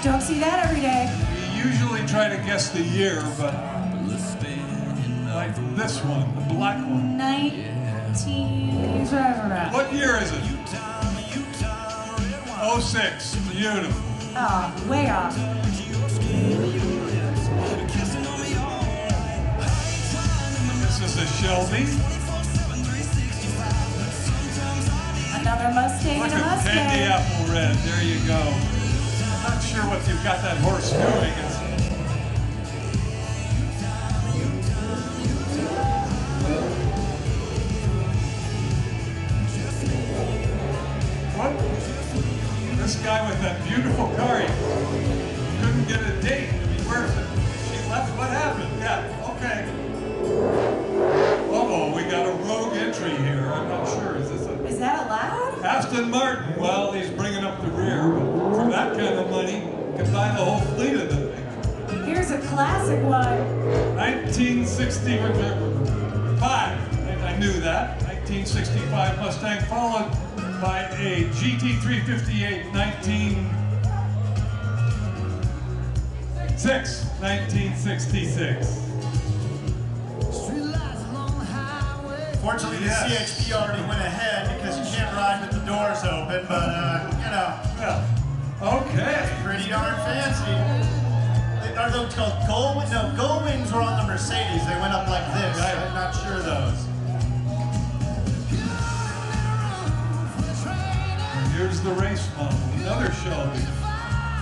Don't see that every day. We usually try to guess the year, but like this one, the black one. 19... What year is it? 06. Beautiful. Oh, way off. This is a Shelby. Another Mustang Look and a at Mustang. candy apple red. There you go. I'm not sure what you've got that horse doing. What? This guy with that beautiful car, he couldn't get a date. I mean, where's it? She left. What happened? Yeah. Okay. Uh-oh, we got a rogue entry here. I'm not sure. Is this a... Is that allowed? Aston Martin, well, he's bringing up the rear, but for that kind of money, you can buy the whole fleet of the thing. Here's a classic one. 1965, I knew that. 1965 Mustang, followed by a GT358, 1966. Fortunately, the CHP already went ahead because you can't ride with the doors open, but, you know. Yeah. Okay. Pretty darn fancy. Are those called gull wings? No, gull wings were on the Mercedes. They went up like this. Right. I'm not sure of those. Here's the race model, another Shelby.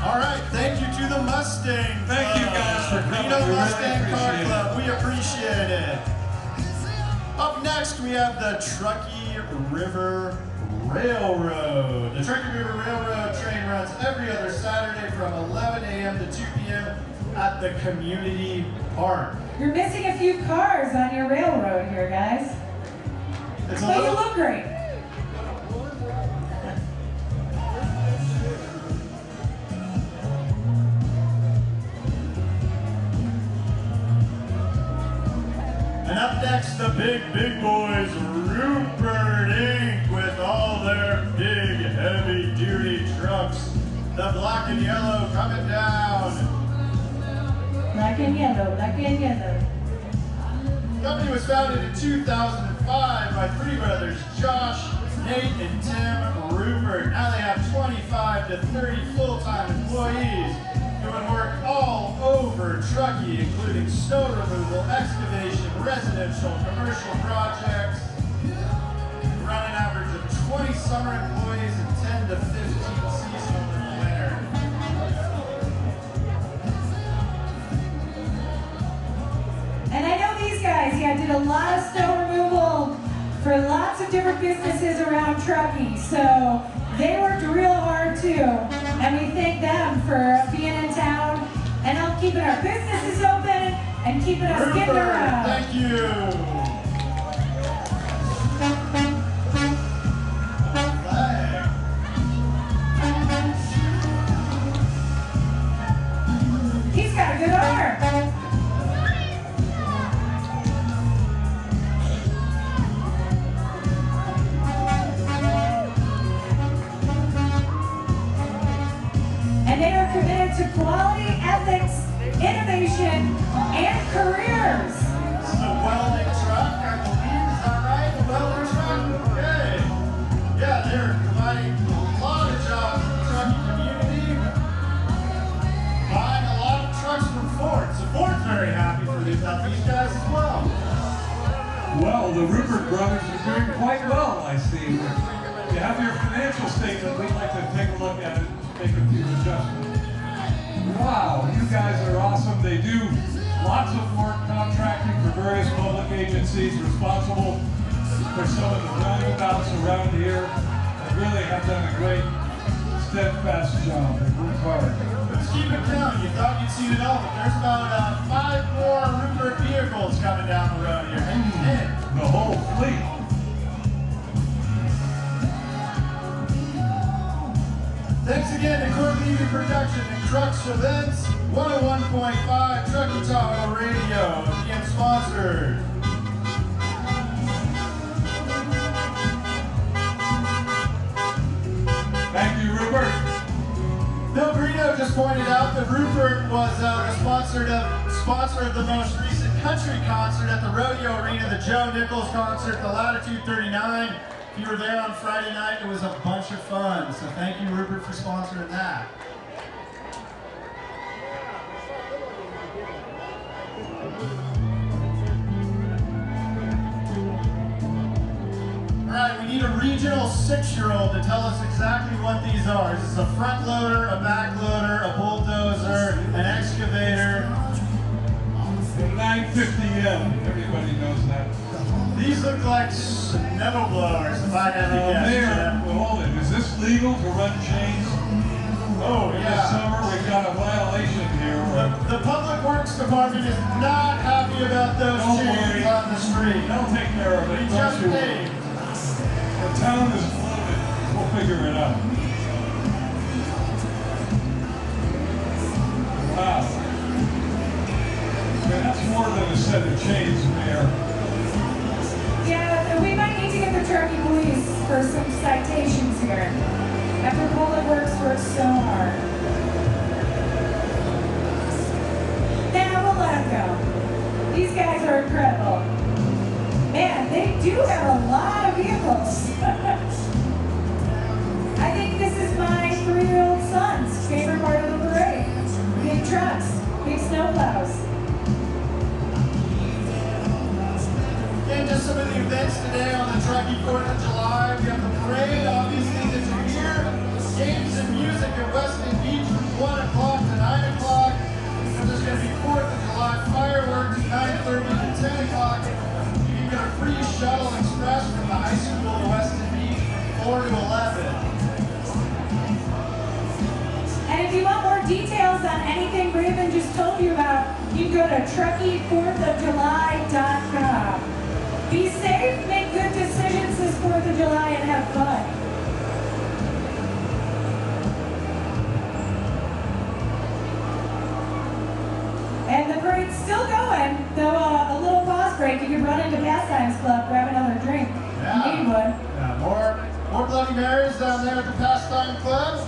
All right, thank you to the Mustang Thank you guys for coming. Reno We really Mustang Car appreciate Club. We appreciate it. Up next, we have the Truckee River Railroad. The Truckee River Railroad train runs every other Saturday from 11 a.m. to 2 p.m. at the community park. You're missing a few cars on your railroad here, guys. It's a But you little, look great. and up next, the big boys, Rupert Inc. with all their big, heavy-duty trucks. The black and yellow coming down. Black and yellow, black and yellow. The company was founded in 2005 by three brothers, Josh, Nate, and Tim Rupert. Now they have 25 to 30 full-time employees doing work all over Truckee, including snow removal, excavation, residential, commercial projects. Run an average of 20 summer employees and 10 to 15 seasonal in the winter. And I know these guys, did a lot of snow removal for lots of different businesses around Truckee. So they worked real hard too. And we thank them for being in town and help keeping our businesses open and keeping us getting Rupert, around. thank you. He's got a good arm. And they are committed to quality, ethics, innovation, and careers. This is a welding truck, I believe. Is that right? A welding truck? Okay. Yeah, they're providing a lot of jobs in the trucking community. Buying a lot of trucks from Ford. So Ford's very happy for these guys as well. Well, the Rupert brothers are doing quite well, I see. You have your financial statement. We'd like to take a look at it, make a few adjustments. Wow, you guys are awesome. They do lots of work contracting for various public agencies responsible for some of the roundabouts around here and really have done a great, steadfast job. They work hard. Let's keep it down. You thought you'd seen it all, but there's about 5 more Rupert vehicles coming down the road here. Maybe 10. The whole fleet. Thanks again to Core Media Production and Trucks Events, 101.5 Truckee Tahoe Radio, again sponsored. Thank you, Rupert. Bill Greeno just pointed out that that Rupert was the sponsor of the most recent country concert at the Rodeo Arena, the Joe Nichols concert, the Latitude 39. If you were there on Friday night, it was a bunch of fun. So thank you, Rupert, for sponsoring that. All right, we need a regional 6-year-old to tell us exactly what these are. This is a front loader, a back loader, a bulldozer, an excavator. The 950M, everybody knows that. These look like snow blowers, if I had to guess. Mayor, well, hold it. Is this legal to run chains? Oh, In the yeah. summer, we've got a violation here. The Public Works Department is not happy about those Don't chains worry. on the street. They'll take care of it. We Don't just you paid. worry. The town is flooded. We'll figure it out. Wow. Okay, that's more than a set of chains, Mayor. Yeah, we might need to get the Truckee police for some citations here. After Public Works works so hard. Nah, we'll let them go. These guys are incredible. Man, they do have a lot of vehicles. I think this is my 3-year-old son's favorite part of the parade. Big trucks, big snowplows. And just some of the events today on the Truckee 4th of July. We have the parade, obviously, that you're here. Games and music at Weston Beach from 1 o'clock to 9 o'clock. And there's going to be 4th of July fireworks, 9:30 to 10 o'clock. You can get a free shuttle express from the high school to Weston Beach from 4 to 11. And if you want more details on anything Raven just told you about, you can go to truckee4thofjuly.com. Be safe, make good decisions this 4th of July, and have fun. And the parade's still going, though a little pause break. You can run into Pastimes Club, grab another drink. Yeah. You need one. Yeah, more Bloody Marys down there at the Pastime Club.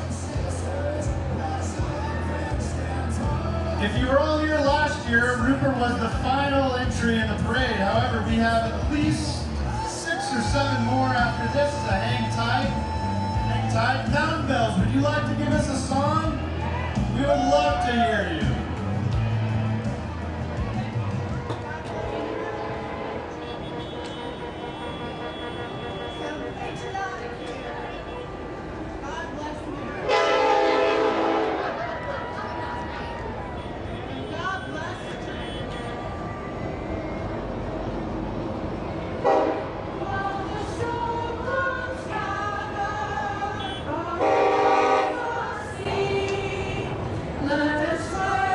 If you were all here last year, Rupert was the final entry in the parade. However, we have at least 6 or 7 more after this, so hang tight. Hang tight. Mountain Bells, would you like to give us a song? We would love to hear you. Let us fly.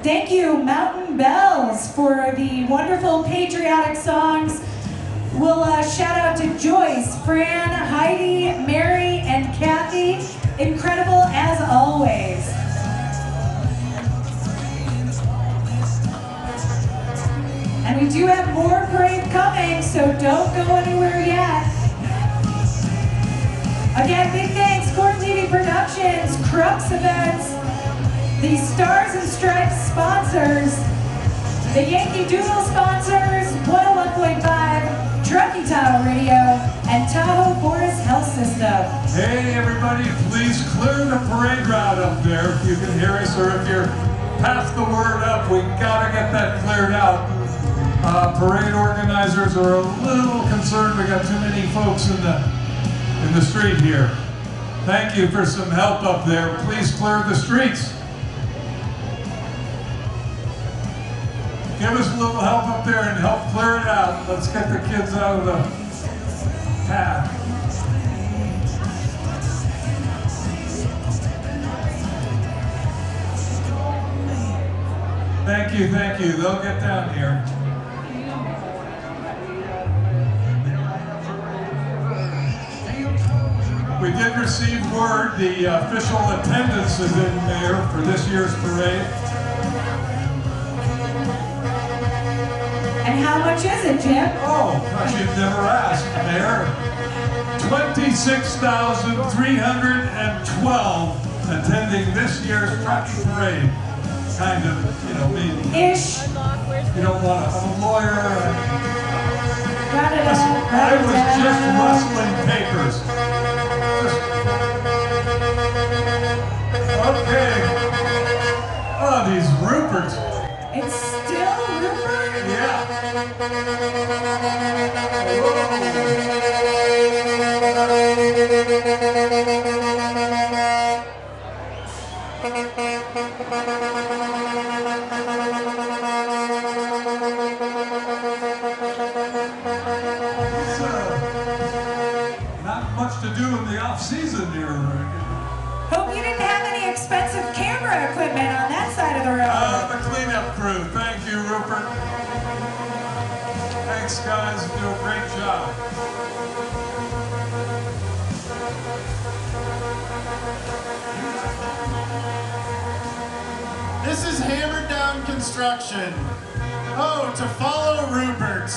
Thank you, Mountain Bells, for the wonderful patriotic songs. We'll shout out to Joyce, Fran, Heidi, Mary, and Kathy. Incredible as always. And we do have more parade coming, so don't go anywhere yet. Again, big thanks, Court TV Productions, Crux Events, the Stars and Stripes sponsors, the Yankee Doodle sponsors, 101.5, Truckee Tahoe Radio, and Tahoe Forest Health System. Hey everybody, please clear the parade route up there if you can hear us, or if you're past the word up, we gotta get that cleared out. Parade organizers are a little concerned we got too many folks in the street here. Thank you for some help up there. Please clear the streets. Give us a little help up there and help clear it out. Let's get the kids out of the path. Thank you, thank you. They'll get down here. We did receive word the official attendance is in there for this year's parade. And how much is it, Jim? Oh, gosh, you've never asked, Mayor. 26,312 attending this year's Truckee parade. Kind of, you know, maybe. Ish. You don't want to, I'm a lawyer. Listen, I was just rustling papers. Okay. Oh, these Ruperts. It's still Rupert? Yeah. Not much to do in the off season here. Hope you didn't have any expensive camera equipment on that side of the road. The cleanup crew. Thank you, Rupert. Thanks, guys. You do a great job. This is hammered down construction. Oh, to follow Rupert.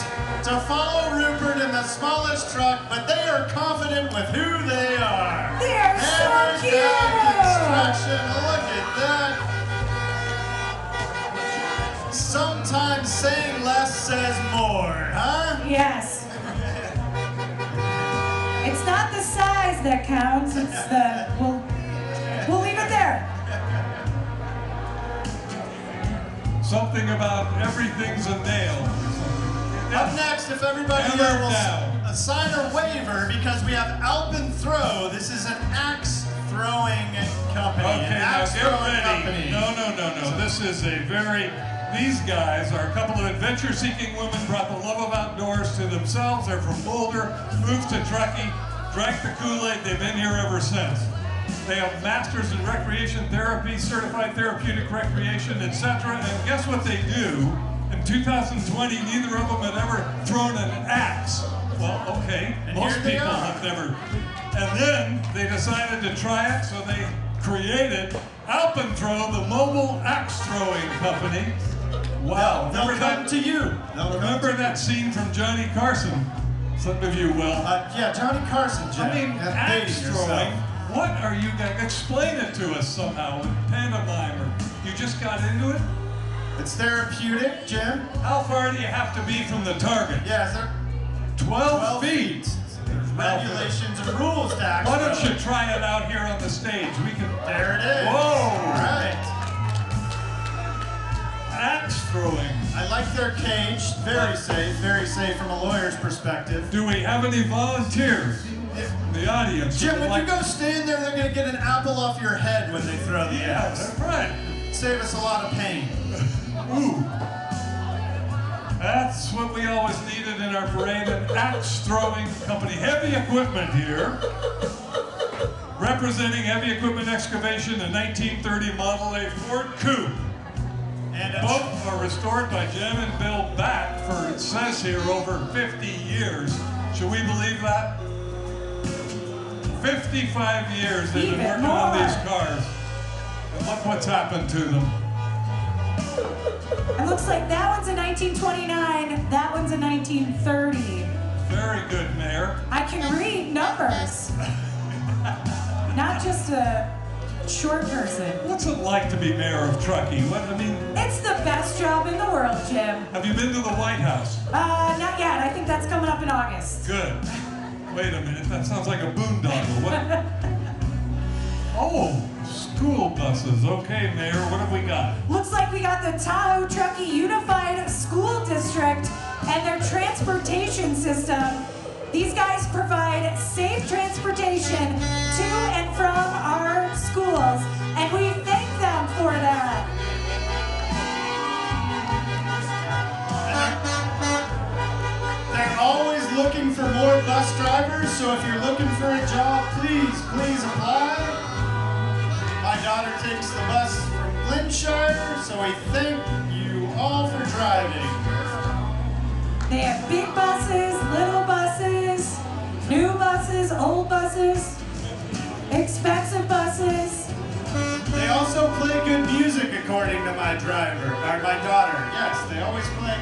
To follow Rupert in the smallest truck, but they are confident with who they are. They are so Hammered cute. down construction. Look at that. Sometimes saying less says more, huh? Yes. It's not the size that counts, it's the, we'll leave it there. Something about everything's a nail. Up next, if everybody here will sign a waiver, because we have Alpen Throw. This is an axe throwing company. Okay, now get ready. Company. No. This is a these guys are a couple of adventure-seeking women, brought the love of outdoors to themselves. They're from Boulder, moved to Truckee, drank the Kool-Aid. They've been here ever since. They have masters in recreation therapy, certified therapeutic recreation, etc. And guess what they do? In 2020, neither of them had ever thrown an axe. Well, okay, And most here they people are. have never. And then they decided to try it, so they created Alpenthrow, the mobile axe throwing company. Wow, They'll remember come that? to you. Remember that scene from Johnny Carson? Some of you will. Yeah, Johnny Carson, Jim. I mean, That's axe dating yourself. throwing. What are you guys? Explain it to us somehow with pantomime, or you just got into it? It's therapeutic, Jim. How far do you have to be from the target? Yeah, is there 12 feet. There's regulations and rules to axe Why don't throwing. you try it out here on the stage? We can. There it is. Whoa! All right. Axe throwing. I like their cage. Very safe from a lawyer's perspective. Do we have any volunteers in the audience? Jim, when Like- you go stand there, they're going to get an apple off your head when they throw the Yeah, axe. that's right. Save us a lot of pain. Ooh. That's what we always needed in our parade, an axe throwing company. Heavy equipment here. Representing heavy equipment excavation, a 1930 Model A Ford Coupe. And both are restored by Jim and Bill Batt for, it says here, over 50 years. Should we believe that? 55 years they've been working on these cars. And look what's happened to them. It looks like that one's a 1929, that one's a 1930. Very good, Mayor. I can read numbers. Not just a short person. What's it like to be mayor of Truckee? It's the best job in the world, Jim. Have you been to the White House? Not yet. I think that's coming up in August. Good. Wait a minute, that sounds like a boondoggle. What? Oh, school buses. Okay, Mayor, what have we got? Looks like we got the Tahoe Truckee Unified School District and their transportation system. These guys provide safe transportation to and from our schools, and we thank them for that. They're always looking for more bus drivers, so if you're looking for a job, please apply. My daughter takes the bus from Glenshire, so we thank you all for driving. They have big buses, little buses, new buses, old buses, expensive buses. They also play good music, according to my daughter. Yes, they always play.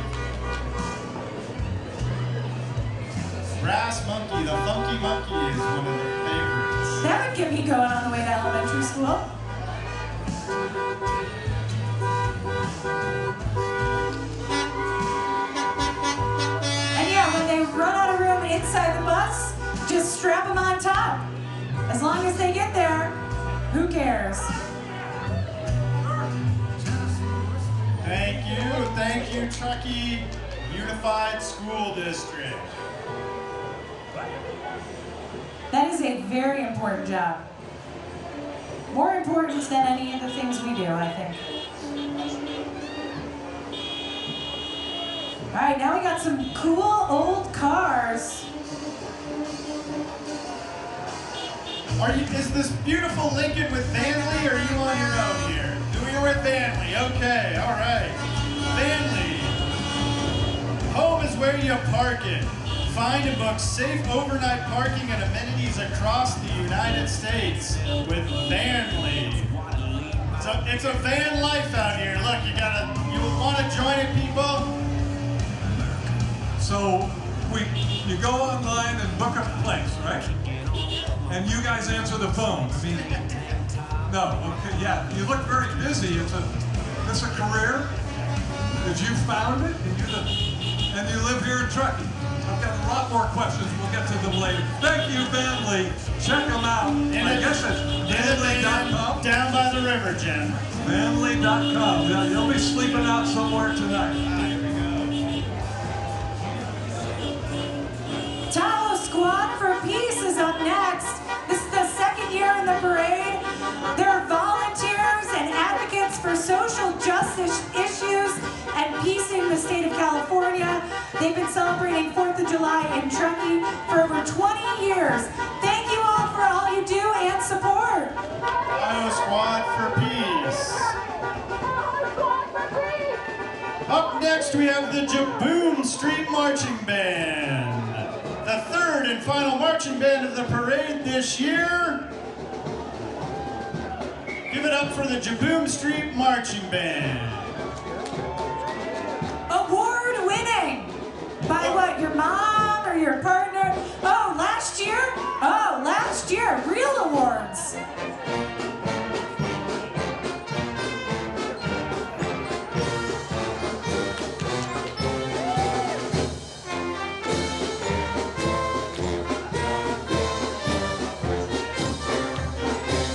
Brass Monkey, the Funky Monkey is one of their favorites. That would get me going on the way to elementary school. And yeah, when they run out of room inside the bus, just strap them on top. As long as they get there, who cares? Thank you, Truckee Unified School District. That is a very important job. More important than any of the things we do, I think. All right, now we got some cool old cars. Is this beautiful Lincoln with Vanley, or are you on your own here? You're with Vanley, okay, all right. Vanley. Home is where you park it. Find and book safe overnight parking and amenities across the United States with Vanley. So it's a van life out here. Look, you want to join it, people? So you go online and book a place, right? And you guys answer the phone. No, okay, yeah. You look very busy. Is this a career? Did you found it? And you live here in Truckee? I've got a lot more questions. We'll get to them later. Thank you, Vanley. Check them out. I guess it's Vanley.com. Down by the river, Jim. Vanley.com. Yeah, you'll be sleeping out somewhere tonight. Here we go. Tahoe Squad for Peace is up next. This is the second year in the parade. They're volunteers and advocates for social justice issues and peace in the state of California. They've been celebrating 4th of July in Truckee for over 20 years. Thank you all for all you do and support. Tahoe Squad for Peace. Up next, we have the Jaboom Street Marching Band. The third and final marching band of the parade this year. Give it up for the Jaboom Street Marching Band. Award winning by what, your mom or your partner? Oh, last year? Oh, last year, real awards.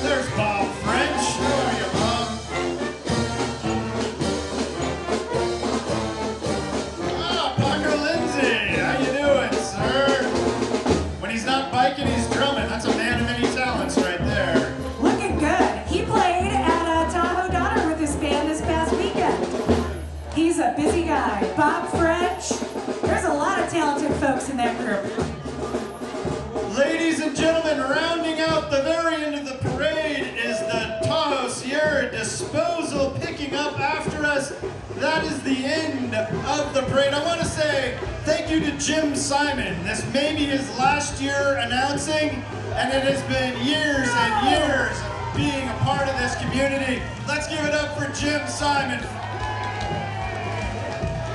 There's Bob French. How are you, Bob? Ah, Parker Lindsay. How you doing, sir? When he's not biking, he's drumming. That's a man of many talents right picking up after us. That is the end of the parade. I want to say thank you to Jim Simon. This may be his last year announcing, and it has been years and years of being a part of this community. Let's give it up for Jim Simon.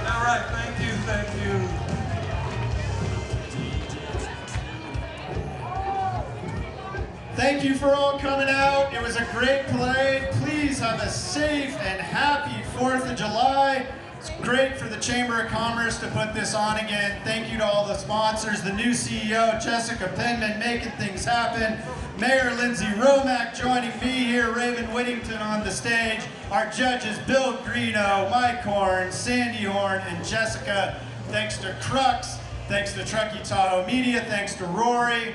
All right, thank you, thank you. Thank you for all coming out. It was a great parade. Please have a safe and happy 4th of July. It's great for the Chamber of Commerce to put this on again. Thank you to all the sponsors, the new CEO, Jessica Penman, making things happen. Mayor Lindsay Romack joining me here, Raven Whittington on the stage. Our judges, Bill Greeno, Mike Horn, Sandy Horn, and Jessica. Thanks to Crux, thanks to Truckee Tahoe Media, thanks to Rory,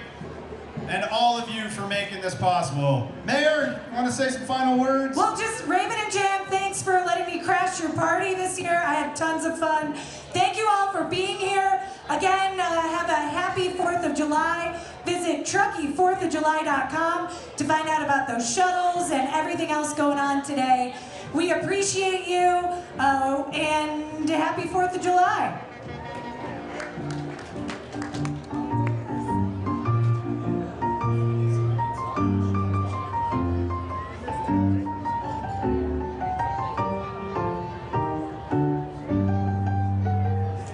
and all of you for making this possible. Mayor, want to say some final words? Well, just Raven and Jim, thanks for letting me crash your party this year. I had tons of fun. Thank you all for being here. Again, have a happy 4th of July. Visit Truckee4thofjuly.com to find out about those shuttles and everything else going on today. We appreciate you, and happy 4th of July.